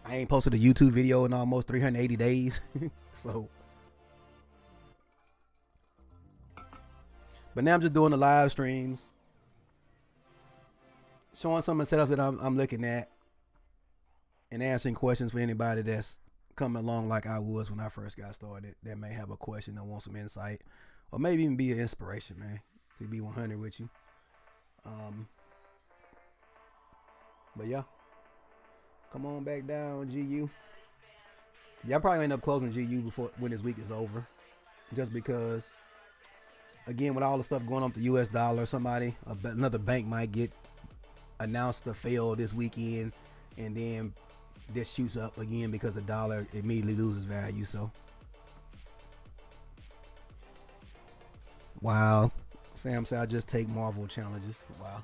S2: I ain't posted a YouTube video in almost 380 days. So. But now I'm just doing the live streams. Showing some of the setups that I'm looking at. And answering questions for anybody that's coming along like I was when I first got started. That may have a question or want some insight. Or maybe even be an inspiration, man. To be 100 with you. But yeah. Come on back down, GU. Yeah, I'm probably gonna end up closing GU when this week is over. Just because, again, with all the stuff going on with the US dollar, another bank might get announced to fail this weekend, and then this shoots up again because the dollar immediately loses value. So, wow. Sam said I just take Marvel challenges. Wow.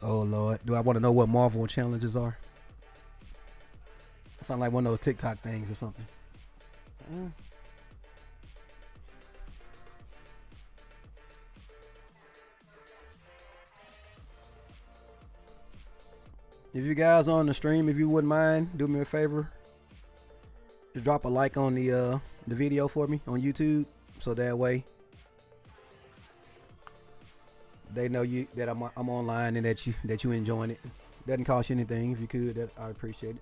S2: Oh Lord, do I want to know what Marvel challenges are? Sound like one of those TikTok things or something. If you guys are on the stream, if you wouldn't mind, do me a favor. Just drop a like on the video for me on YouTube, so that way they know that I'm online and that you enjoying it. Doesn't cost you anything. If you could, that I'd appreciate it.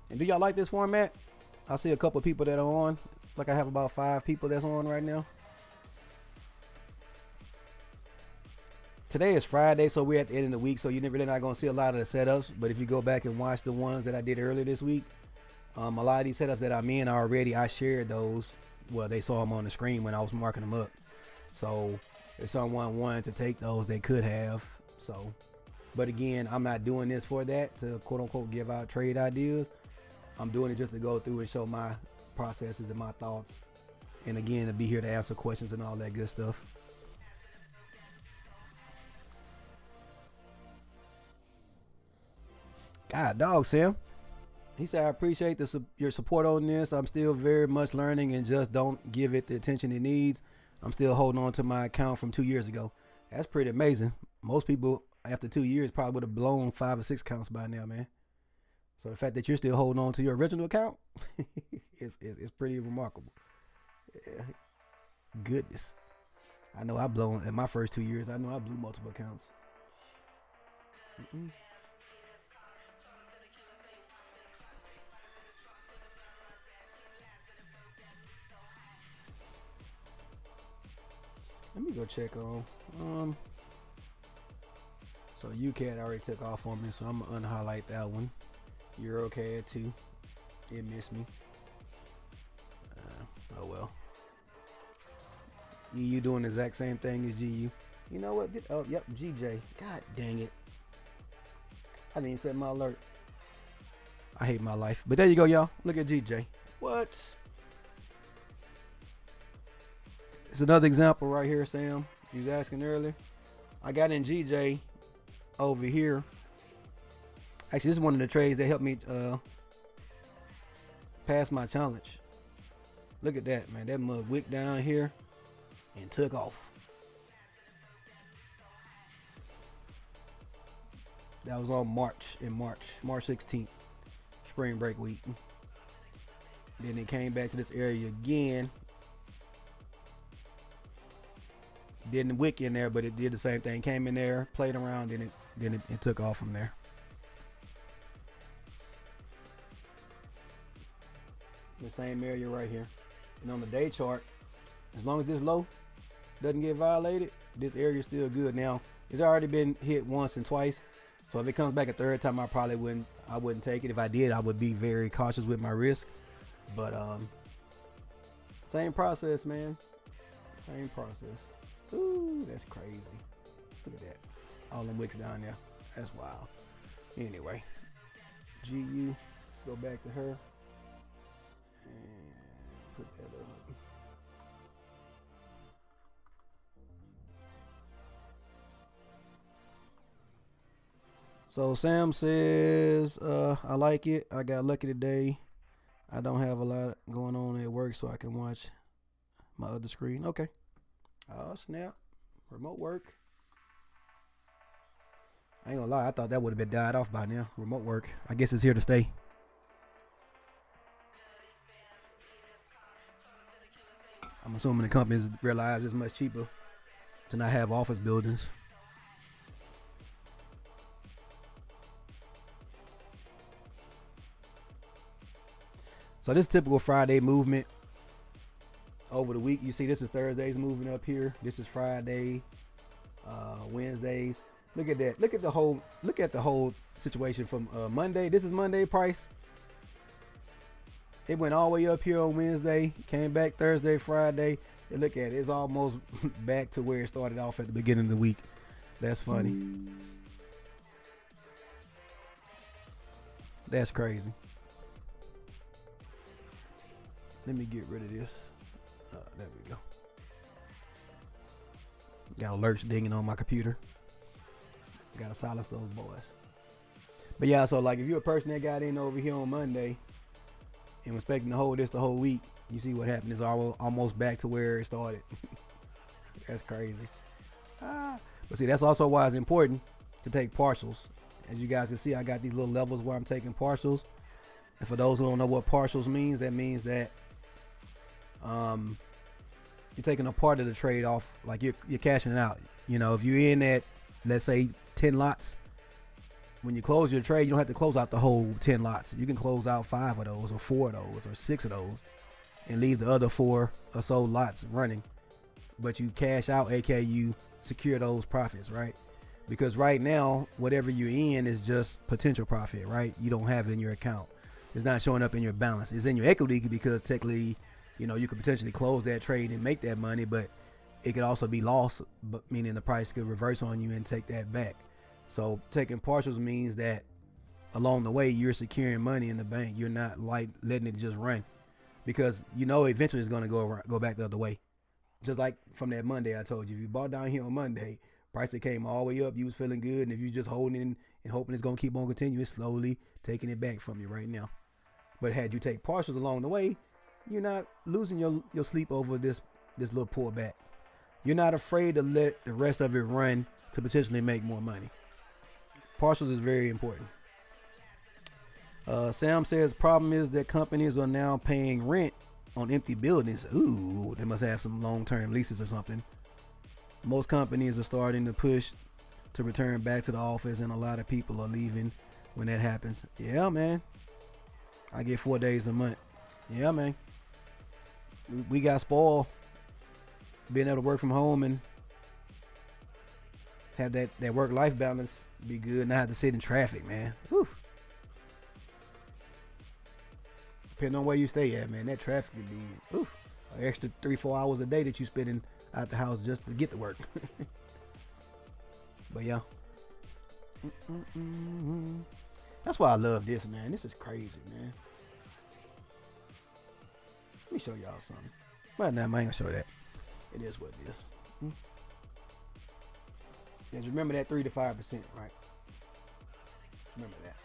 S2: And do y'all like this format? I see a couple people that are on. Like I have about 5 people that's on right now. Today is Friday, so we're at the end of the week, so you're really not going to see a lot of the setups. But if you go back and watch the ones that I did earlier this week, a lot of these setups that I'm in already, I shared those. Well, they saw them on the screen when I was marking them up. So if someone wanted to take those, they could have. So, but again, I'm not doing this for that, to quote unquote give out trade ideas. I'm doing it just to go through and show my processes and my thoughts, and again, to be here to answer questions and all that good stuff. God dog, Sam. He said, I appreciate your support on this. I'm still very much learning and just don't give it the attention it needs. I'm still holding on to my account from 2 years ago. That's pretty amazing. Most people after 2 years probably would have blown 5 or 6 accounts by now, man. So the fact that you're still holding on to your original account is pretty remarkable. Yeah. Goodness. I know I've blown, in my first 2 years, I know I blew multiple accounts. Let me go check on. So UCAD already took off on me, so I'm gonna unhighlight that one. EuroCAD too. It missed me. Oh well. EU doing the exact same thing as GU. You know what? Oh, yep, GJ. God dang it. I didn't even set my alert. I hate my life. But there you go, y'all. Look at GJ. What? It's another example right here, Sam. You was asking earlier. I got in GJ over here. Actually, this is one of the trades that helped me pass my challenge. Look at that, man. That mug wicked down here and took off. That was on March 16th, spring break week. Then it came back to this area again. Didn't wick in there, but it did the same thing. Came in there, played around, then it took off from there. The same area right here. And on the day chart, as long as this low doesn't get violated, this area is still good. Now, it's already been hit once and twice. So if it comes back a third time, I probably wouldn't take it. If I did, I would be very cautious with my risk. But same process, man. Same process. Ooh, that's crazy. Look at that. All them wicks down there. That's wild. Anyway, GU, go back to her. And put that up. So Sam says, I like it. I got lucky today. I don't have a lot going on at work, so I can watch my other screen. Okay. Oh, snap. Remote work. I ain't gonna lie. I thought that would have been died off by now. Remote work. I guess it's here to stay. I'm assuming the companies realize it's much cheaper to not have office buildings. So this is typical Friday movement over the week. You see, this is Thursday's movement up here. This is Friday, Wednesdays. Look at that. Look at the whole situation from Monday. This is Monday price. It went all the way up here on Wednesday, came back Thursday, Friday. And look at it. It's almost back to where it started off at the beginning of the week. That's funny. That's crazy. Let me get rid of this. There we go. Got alerts dinging on my computer. Gotta silence those boys. But yeah, so like if you're a person that got in over here on Monday and was expecting to hold this the whole week, you see what happened. It's almost back to where it started. That's crazy. But see, that's also why it's important to take partials. As you guys can see, I got these little levels where I'm taking partials. And for those who don't know what partials means, that means that you're taking a part of the trade off, like you're cashing it out. You know, if you're in at, let's say 10 lots, when you close your trade, you don't have to close out the whole 10 lots. You can close out 5 of those or 4 of those or 6 of those and leave the other 4 or so lots running. But you cash out, aka you secure those profits, right? Because right now, whatever you're in is just potential profit, right? You don't have it in your account. It's not showing up in your balance. It's in your equity because technically, you know, you could potentially close that trade and make that money, but it could also be lost, but meaning the price could reverse on you and take that back. So taking partials means that along the way, you're securing money in the bank. You're not like letting it just run, because you know eventually it's going to go back the other way. Just like from that Monday I told you, if you bought down here on Monday, price that came all the way up, you was feeling good, and if you just holding in and hoping it's going to keep on continuing, it's slowly taking it back from you right now. But had you take partials along the way, you're not losing your sleep over this little pullback. You're not afraid to let the rest of it run to potentially make more money. Partials is very important. Sam says problem is that companies are now paying rent on empty buildings. Ooh, they must have some long-term leases or something. Most companies are starting to push to return back to the office, and a lot of people are leaving when that happens. Yeah, man. I get 4 days a month. Yeah, man. We got spoiled being able to work from home and have that work-life balance be good, not have to sit in traffic, man. Whew. Depending on where you stay at, man, that traffic could be an extra 3-4 hours a day that you spending out the house just to get to work. But yeah. That's why I love this, man. This is crazy, man. Let me show y'all something. Well, now I ain't gonna show that. It is what it is. Just remember that 3 to 5%, right? Remember that.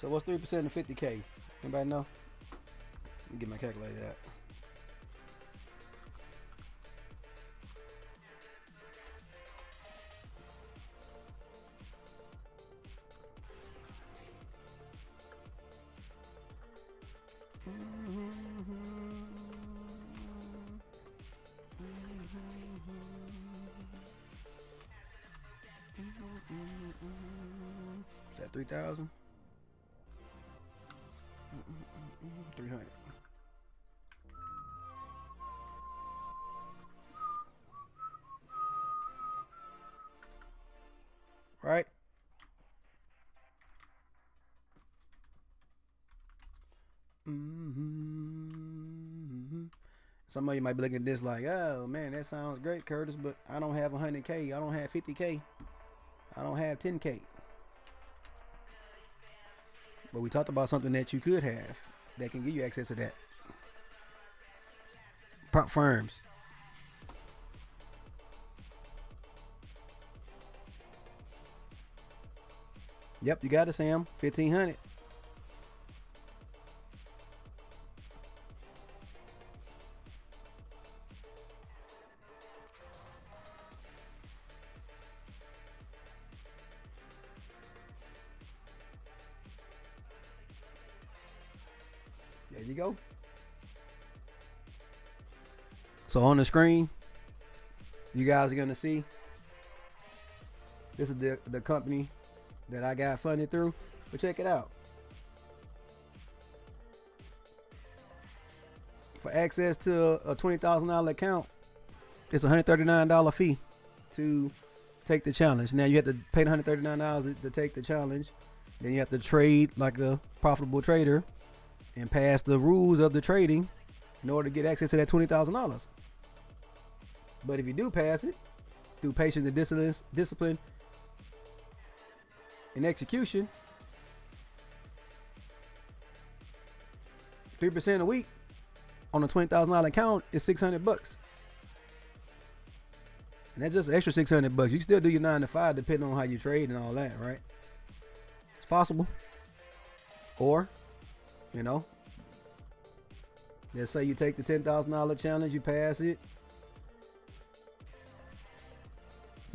S2: So what's 3% of 50K? Anybody know? Let me get my calculator out. Is that 3,000? 300. Right? Some of you might be looking at this like, oh man, that sounds great, Curtis, but I don't have 100K. I don't have 50K. I don't have 10K. But we talked about something that you could have that can give you access to that. Prop firms. Yep, you got it, Sam. 1,500. There you go. So on the screen, you guys are gonna see this is the company that I got funded through. But check it out. For access to a $20,000 account, it's a $139 fee to take the challenge. Now you have to pay the $139 to take the challenge. Then you have to trade like a profitable trader and pass the rules of the trading in order to get access to that $20,000. But if you do pass it through patience and discipline and execution, 3% a week on a $20,000 account is $600. And that's just an extra $600. You can still do your 9 to 5 depending on how you trade and all that, right? It's possible. Or, you know, let's say you take the $10,000 challenge, you pass it,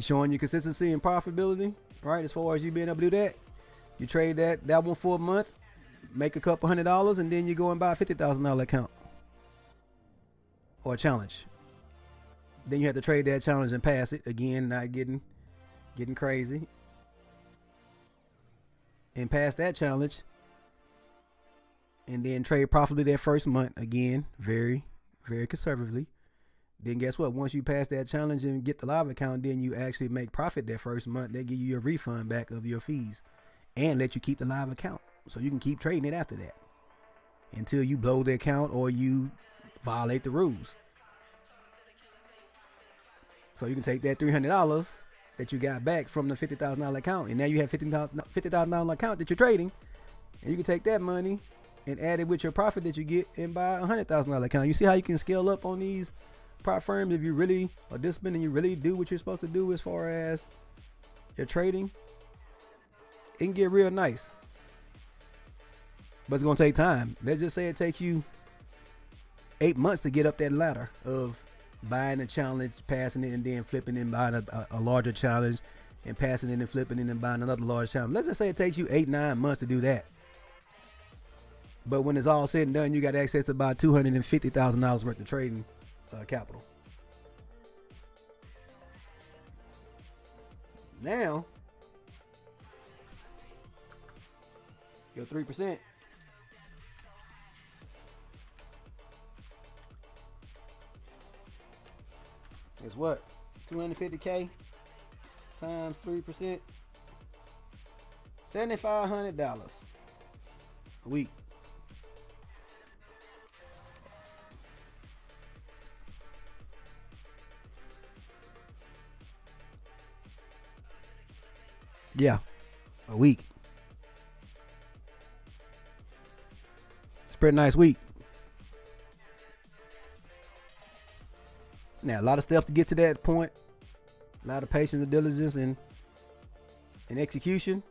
S2: showing you consistency and profitability, right? As far as you being able to do that, you trade that one for a month, make a couple $100, and then you go and buy a $50,000 account or a challenge. Then you have to trade that challenge and pass it again, not getting crazy, and pass that challenge, and then trade profitably that first month again, very, very conservatively. Then guess what? Once you pass that challenge and get the live account, then you actually make profit that first month. They give you your refund back of your fees and let you keep the live account. So you can keep trading it after that until you blow the account or you violate the rules. So you can take that $300 that you got back from the $50,000 account, and now you have $50,000 account that you're trading, and you can take that money and add it with your profit that you get and buy a $100,000 account. You see how you can scale up on these prop firms if you really are disciplined and you really do what you're supposed to do as far as your trading. It can get real nice, but it's gonna take time. Let's just say it takes you 8 months to get up that ladder of buying a challenge, passing it, and then flipping and buying a larger challenge, and passing it and flipping it and buying another large challenge. Let's just say it takes you 8-9 months to do that. But when it's all said and done, you got access to about $250,000 worth of trading capital. Now, your 3% is what? 250K times 3%, $7,500 a week. Yeah, a week. It's a pretty nice week. Now, a lot of steps to get to that point. A lot of patience and diligence and execution.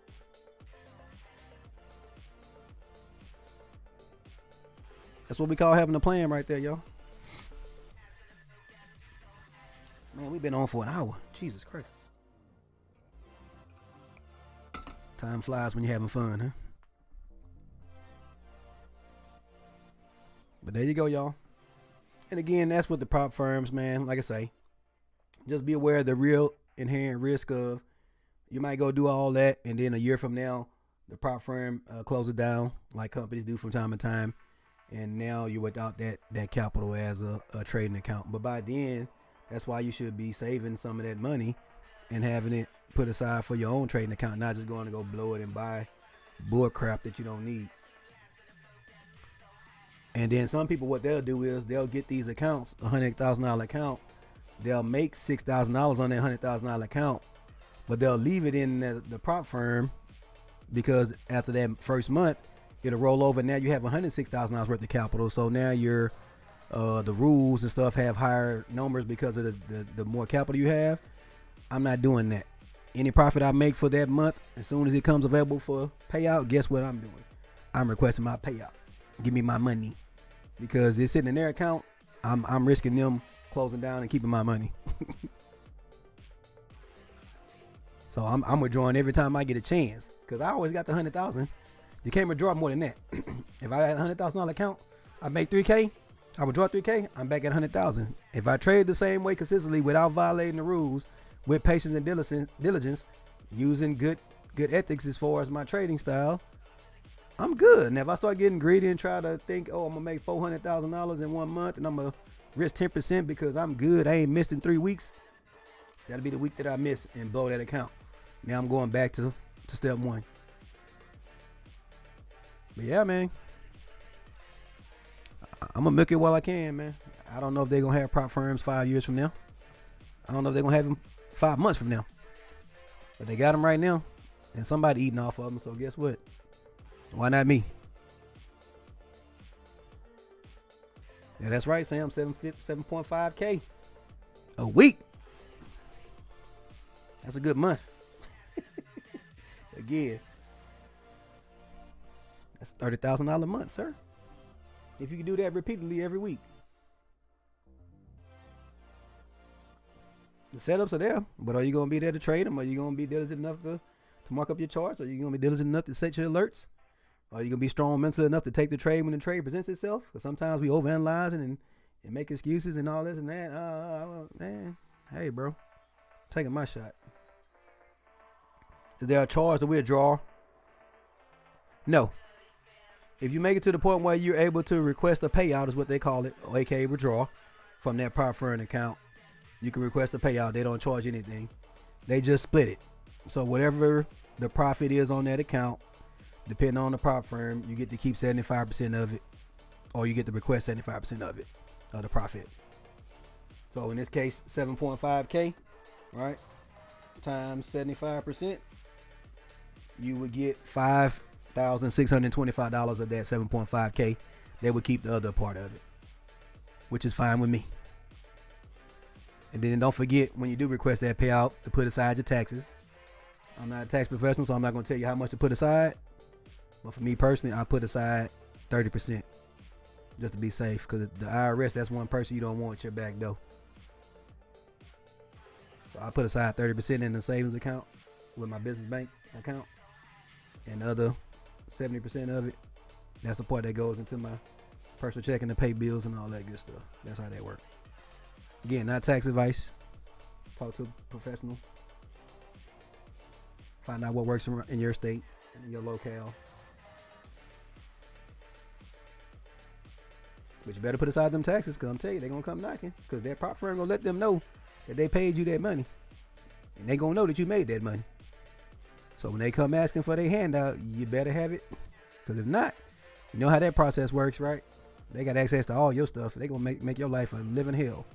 S2: That's what we call having a plan right there, y'all. Man, we've been on for an hour. Jesus Christ. Time flies when you're having fun, huh? But there you go, y'all. And again, that's what the prop firms, man, like I say, just be aware of the real inherent risk of you might go do all that, and then a year from now, the prop firm closes down like companies do from time to time, and now you're without that capital as a trading account. But by then, that's why you should be saving some of that money and having it put aside for your own trading account, not just going to go blow it and buy bull crap that you don't need. And then some people, what they'll do is they'll get these accounts, $100,000 account. They'll make $6,000 on that $100,000 account, but they'll leave it in the prop firm because after that first month, it'll roll over. Now you have $106,000 worth of capital. So now your the rules and stuff have higher numbers because of the more capital you have. I'm not doing that. Any profit I make for that month, as soon as it comes available for payout, guess what I'm doing? I'm requesting my payout. Give me my money. Because it's sitting in their account, I'm risking them closing down and keeping my money. So I'm withdrawing every time I get a chance. Because I always got the 100,000. You can't withdraw more than that. If I had a $100,000 account, I make $3K, I withdraw $3K, I'm back at 100,000. If I trade the same way consistently without violating the rules, with patience and diligence, using good ethics as far as my trading style, I'm good. Now, if I start getting greedy and try to think, oh, I'm going to make $400,000 in 1 month and I'm going to risk 10% because I'm good, I ain't missed in 3 weeks, that'll be the week that I miss and blow that account. Now I'm going back to step one. But yeah, man, I'm going to milk it while I can, man. I don't know if they're going to have prop firms 5 years from now. I don't know if they're going to have them 5 months from now. But they got them right now. And somebody eating off of them, so guess what? Why not me? Yeah, that's right, Sam. 7.5K a week. That's a good month. Again, that's $30,000 a month, sir. If you can do that repeatedly every week. The setups are there, but are you going to be there to trade them? Are you going to be diligent enough to mark up your charts? Are you going to be diligent enough to set your alerts? Are you going to be strong mentally enough to take the trade when the trade presents itself? Because sometimes we overanalyze and make excuses and all this and that. Man, hey, bro, taking my shot. Is there a charge to withdraw? No. If you make it to the point where you're able to request a payout, is what they call it, or aka withdraw from that prop firm account, you can request a payout. They don't charge anything. They just split it. So whatever the profit is on that account, depending on the prop firm, you get to keep 75% of it, or you get to request 75% of it, of the profit. So in this case, 7.5K, right, times 75%, you would get $5,625 of that 7.5K. They would keep the other part of it, which is fine with me. And then don't forget, when you do request that payout, to put aside your taxes. I'm not a tax professional, so I'm not going to tell you how much to put aside. But for me personally, I put aside 30% just to be safe, because the IRS, that's one person you don't want at your back door. So I put aside 30% in the savings account with my business bank account, and the other 70% of it, that's the part that goes into my personal checking to pay bills and all that good stuff. That's how that works. Again, not tax advice. Talk to a professional. Find out what works in your state, in your locale. But you better put aside them taxes, because I'm telling you, they're going to come knocking. Because that prop firm going to let them know that they paid you that money. And they going to know that you made that money. So when they come asking for their handout, you better have it. Because if not, you know how that process works, right? They got access to all your stuff. They're going to make your life a living hell.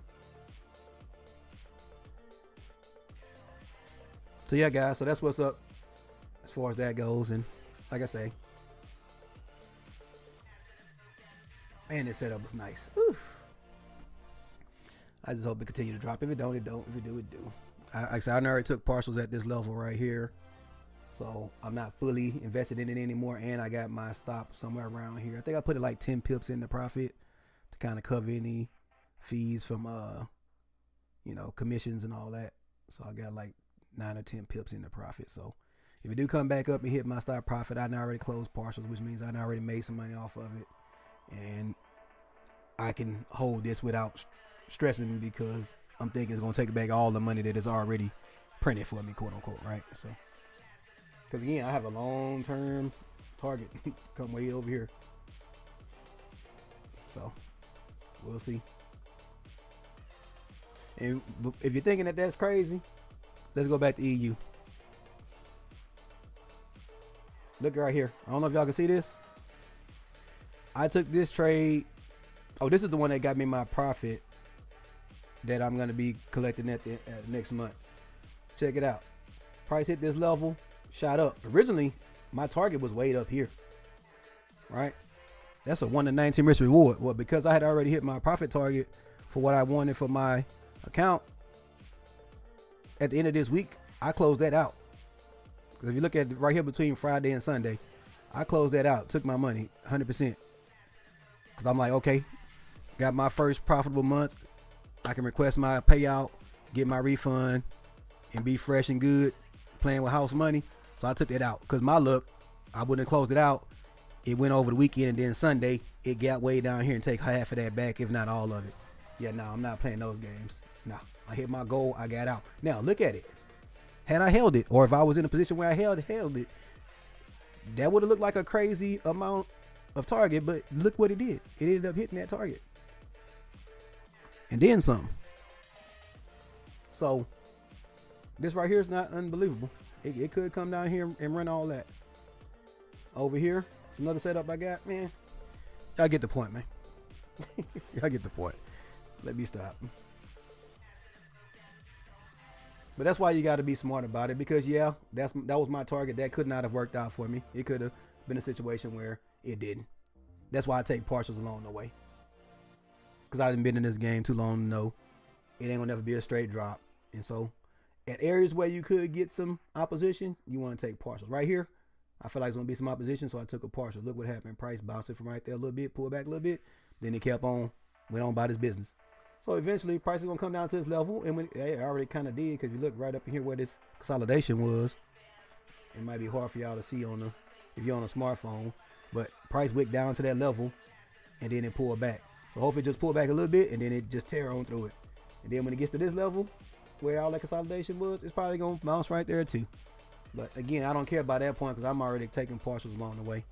S2: So yeah, guys, so that's what's up as far as that goes. And like I say, man, this setup was nice. Oof. I just hope it continue to drop. If it don't, it don't. If it do, it do. I already took partials at this level right here. So I'm not fully invested in it anymore, and I got my stop somewhere around here. I think I put it like 10 pips in the profit to kind of cover any fees from commissions and all that. So I got like 9 or 10 pips in the profit. So if it do come back up and hit my stop profit, I now already closed partials, which means I now already made some money off of it, and I can hold this without stressing, because I'm thinking it's gonna take back all the money that is already printed for me, quote unquote, right? So, because again, I have a long-term target come way over here, so we'll see. And if you're thinking that that's crazy, let's go back to EU. Look right here. I don't know if y'all can see this. I took this trade. Oh, this is the one that got me my profit that I'm going to be collecting at the next month. Check it out. Price hit this level, shot up. Originally, my target was way up here, right? That's a 1 to 19 risk reward. Well, because I had already hit my profit target for what I wanted for my account, at the end of this week, I closed that out. Because if you look at right here between Friday and Sunday, I closed that out, took my money 100%. Because I'm like, okay, got my first profitable month. I can request my payout, get my refund, and be fresh and good playing with house money. So I took that out. Because my luck, I wouldn't have closed it out. It went over the weekend, and then Sunday, it got way down here and take half of that back, if not all of it. Yeah, no, I'm not playing those games. No, I hit my goal, I got out. Now, look at it. Had I held it, or if I was in a position where I held it, that would have looked like a crazy amount of target, but look what it did. It ended up hitting that target. And then some. So, this right here is not unbelievable. It could come down here and run all that. Over here, it's another setup I got, man. Y'all get the point, man. Y'all get the point. Let me stop. But that's why you got to be smart about it, because yeah, that was my target. That could not have worked out for me. It could have been a situation where it didn't. That's why I take partials along the way, because I done been in this game too long to know it ain't gonna never be a straight drop. And so at areas where you could get some opposition, you want to take partials. Right here, I feel like it's gonna be some opposition, so I took a partial. Look what happened. Price bounced it from right there a little bit, pulled back a little bit, then it kept on, went on about its business. So eventually, price is gonna come down to this level, and when it already kind of did, because you look right up in here where this consolidation was. It might be hard for y'all to see if you're on a smartphone, but price wicked down to that level, and then it pulled back. So hopefully, it just pulled back a little bit, and then it just tear on through it. And then when it gets to this level, where all that consolidation was, it's probably gonna bounce right there too. But again, I don't care about that point, because I'm already taking partials along the way.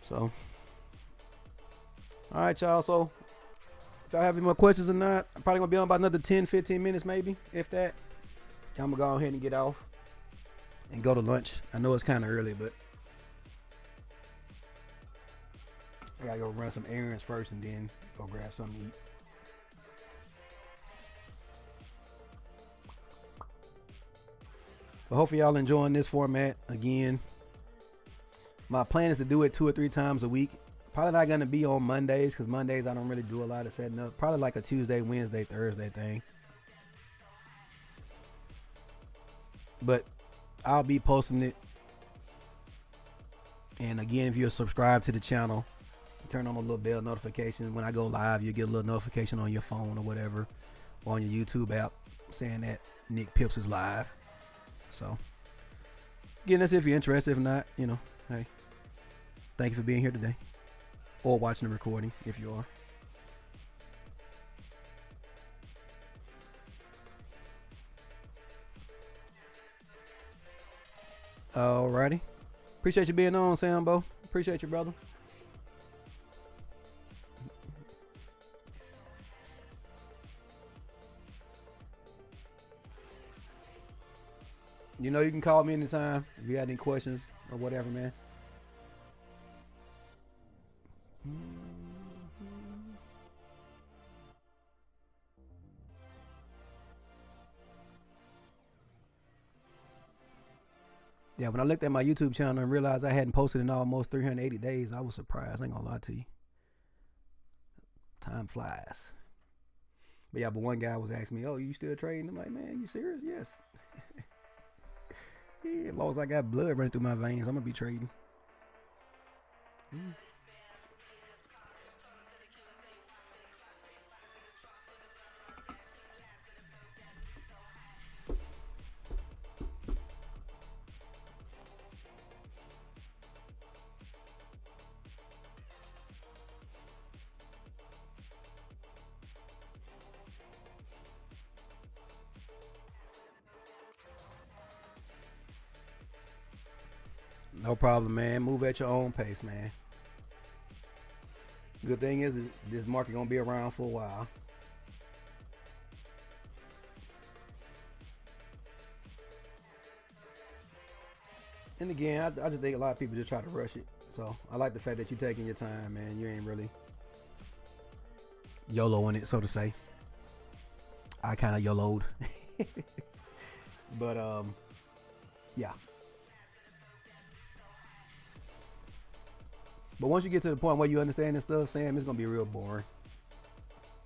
S2: So, all right, y'all. So, if y'all have any more questions or not, I'm probably gonna be on about another 10-15 minutes, maybe, if that. I'm gonna go ahead and get off and go to lunch. I know it's kind of early, but I gotta go run some errands first and then go grab something to eat. But hopefully y'all enjoying this format. Again, my plan is to do it 2 or 3 times a week. Probably not going to be on Mondays, because Mondays I don't really do a lot of setting up. Probably like a Tuesday, Wednesday, Thursday thing. But I'll be posting it. And again, if you're subscribed to the channel, turn on a little bell notification. When I go live, you get a little notification on your phone or whatever, or on your YouTube app, saying that NIC PIPS is live. So, again, that's if you're interested. If not, hey, thank you for being here today, or watching the recording if you are. Alrighty. Appreciate you being on, Sambo. Appreciate you, brother. You can call me anytime if you got any questions or whatever, man. Yeah, when I looked at my YouTube channel and realized I hadn't posted in almost 380 days, I was surprised. I ain't gonna lie to you. Time flies. But one guy was asking me, "Oh, you still trading?" I'm like, "Man, you serious?" Yes. As long as I got blood running through my veins, I'm gonna be trading. No problem, man. Move at your own pace, man. Good thing is this market gonna be around for a while. And again, I just think a lot of people just try to rush it. So I like the fact that you're taking your time, man. You ain't really YOLOing it, so to say. I kind of YOLO'd. But yeah. But once you get to the point where you understand this stuff, Sam, it's gonna be real boring.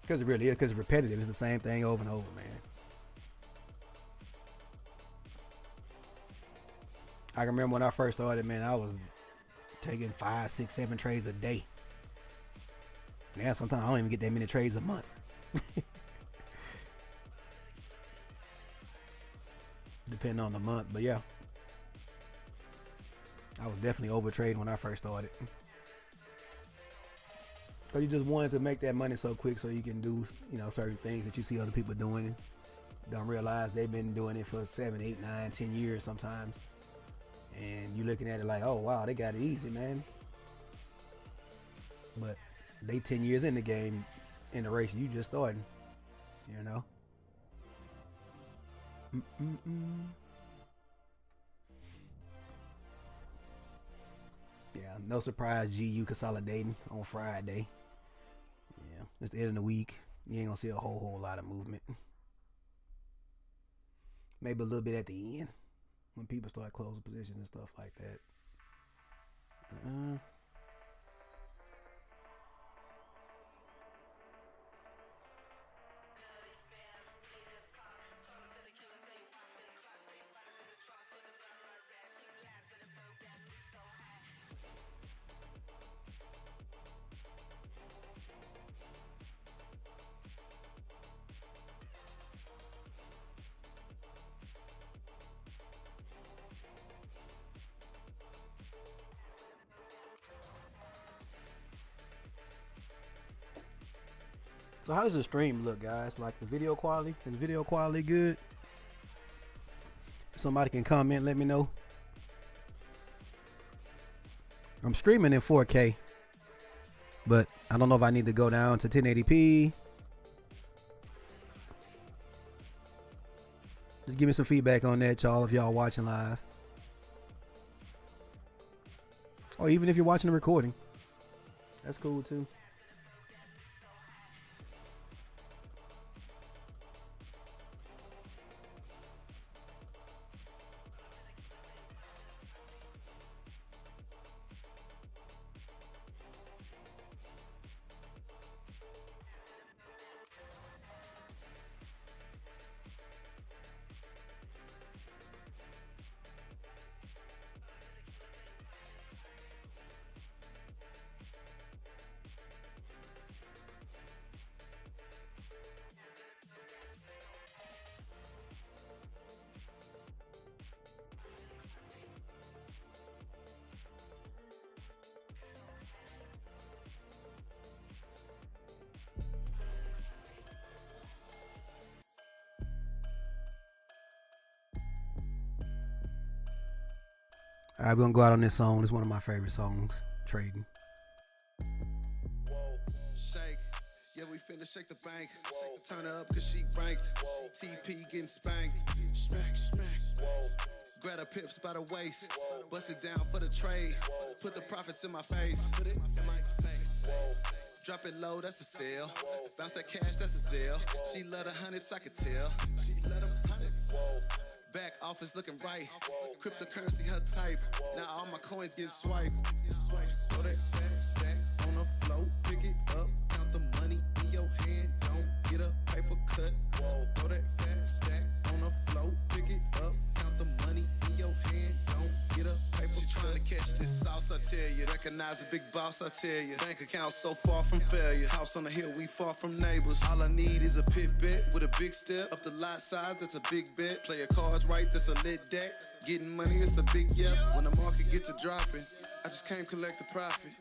S2: Because it really is, because it's repetitive. It's the same thing over and over, man. I can remember when I first started, man, I was taking 5, 6, 7 trades a day. Now sometimes I don't even get that many trades a month. Depending on the month, but yeah. I was definitely over trading when I first started. So you just wanted to make that money so quick so you can do, you know, certain things that you see other people doing. Don't realize they've been doing it for 7, 8, 9, 10 years sometimes. And you're looking at it like, oh wow, they got it easy, man. But they 10 years in the game, in the race, you just starting, you know. Yeah, no surprise GU consolidating on Friday. Yeah, it's the end of the week. You ain't gonna see a whole lot of movement. Maybe a little bit at the end when people start closing positions and stuff like that. So how does the stream look, guys? Like the video quality? Is the video quality good? If somebody can comment, let me know. I'm streaming in 4K, but I don't know if I need to go down to 1080p. Just give me some feedback on that, y'all, if y'all watching live. Or even if you're watching the recording. That's cool too. All right, we're gonna go out on this song. It's one of my favorite songs, Trading.
S1: Whoa, shake. Yeah, we finna shake the bank. Whoa. Turn her up cause she ranked. Whoa. TP getting spanked. Smack, smack. Whoa. Grab her pips by the waist. Whoa. Bust it down for the trade. Whoa. Put the profits in my face. Put it in my face. Whoa. Drop it low, that's a sale. Whoa. Bounce that cash, that's a sale. Whoa. She love the hundreds, I could tell. She love them hundreds. Whoa. Back office looking right. Whoa. Cryptocurrency her type. Whoa. Now all my coins get swiped. Swipe. Throw that fat stack on the float. Pick it up. Count the money in your hand. Don't get a paper cut. Whoa. Throw that fat stack on the float. Pick it up. Count the money in your hand. I tell you. Recognize a big boss, I tell you. Bank account so far from failure. House on the hill, we far from neighbors. All I need is a pit bet with a big step. Up the lot size, that's a big bet. Play your cards right, that's a lit deck. Getting money, it's a big yep. When the market gets to dropping, I just came collect the profit.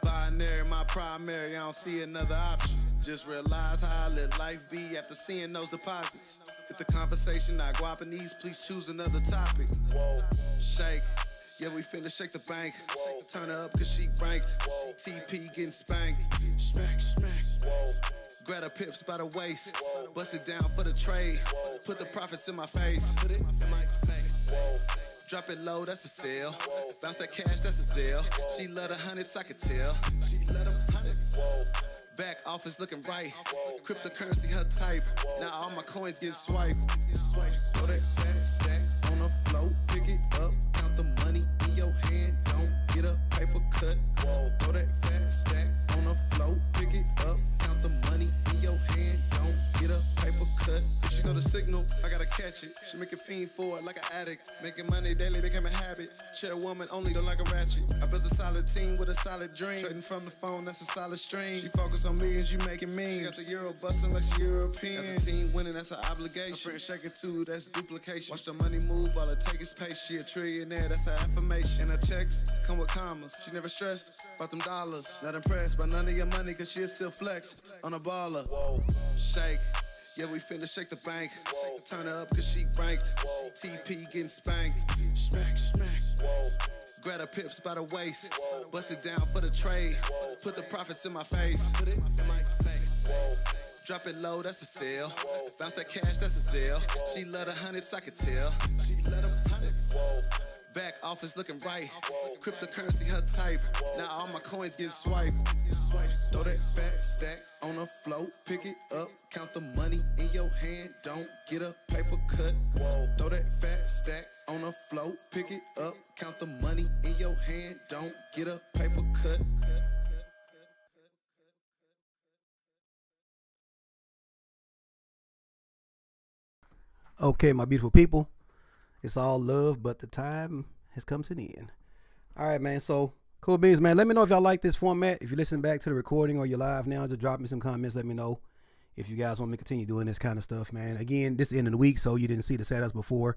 S1: Binary, my primary, I don't see another option. Just realize how I let life be after seeing those deposits. Get the conversation, not guapanese, please choose another topic. Whoa, shake. Yeah, we finna shake the bank. Whoa. Turn her up cause she ranked. Whoa. TP getting spanked. Smack, smack. Whoa. Grab her pips by the waist. Whoa. Bust it down for the trade. Whoa. Put the profits in my face. Put it in my face. Whoa. Drop it low, that's a sale. Whoa. Bounce that cash, that's a sale. Whoa. She love the hundreds, I could tell. She love them hundreds. Whoa. Back office looking right. Whoa. Cryptocurrency her type. Whoa. Now all my coins get swiped. Swipe. Throw that fat stack on the float. Pick it up. Count the money in your hand. Don't get a paper cut. Whoa. Throw that fat stack on the float. Pick it up. Count the money in your hand. Don't get a paper cut. If she know the signal, I gotta catch it. She make a fiend for it like an addict. Making money daily became a habit. Chairwoman only don't like a ratchet. I built a solid team with a solid dream. Trading from the phone, that's a solid stream. She focus on millions, you making memes. She got the euro busting like she European. Got the team winning, that's an obligation. My friend shaking too, that's duplication. Watch the money move, all it take is pace. She a trillionaire, that's her affirmation. And her checks come with commas. She never stressed about them dollars. Not impressed by none of your money, cause she'll still flex on a baller. Whoa, shake. Yeah, we finna shake the bank. Whoa. Turn her up cause she ranked. Whoa. TP getting spanked. Smack, smack. Whoa. Grab her pips by the waist. Whoa. Bust it down for the trade. Whoa. Put the profits in my face. Put it in my face. Whoa. Drop it low, that's a sale. Whoa. Bounce that cash, that's a sale. Whoa. She love the hundreds, I could tell. She love them hundreds. Whoa. Back office looking right. Whoa. Cryptocurrency her type. Whoa. Now all my coins get swiped. Swipe. Throw that fat stack on the float. Pick it up. Count the money in your hand. Don't get a paper cut. Whoa. Throw that fat stack on the float. Pick it up. Count the money in your hand. Don't get a paper cut.
S2: Okay, my beautiful people. It's all love, but the time has come to the end. All right, man. So, cool beans, man. Let me know if y'all like this format. If you're listening back to the recording or you're live now, just drop me some comments. Let me know if you guys want me to continue doing this kind of stuff, man. Again, this is the end of the week, so you didn't see the setups before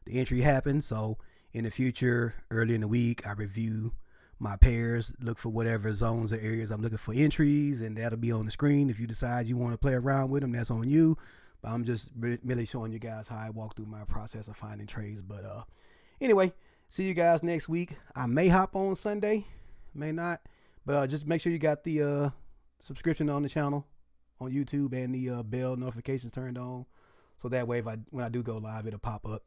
S2: the entry happened. So, in the future, early in the week, I review my pairs, look for whatever zones or areas I'm looking for entries, and that'll be on the screen. If you decide you want to play around with them, that's on you. But I'm just really showing you guys how I walk through my process of finding trades. But anyway, see you guys next week. I may hop on Sunday, may not. But just make sure you got the subscription on the channel on YouTube and the bell notifications turned on. So that way, when I do go live, it'll pop up.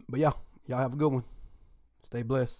S2: But yeah, y'all have a good one. Stay blessed.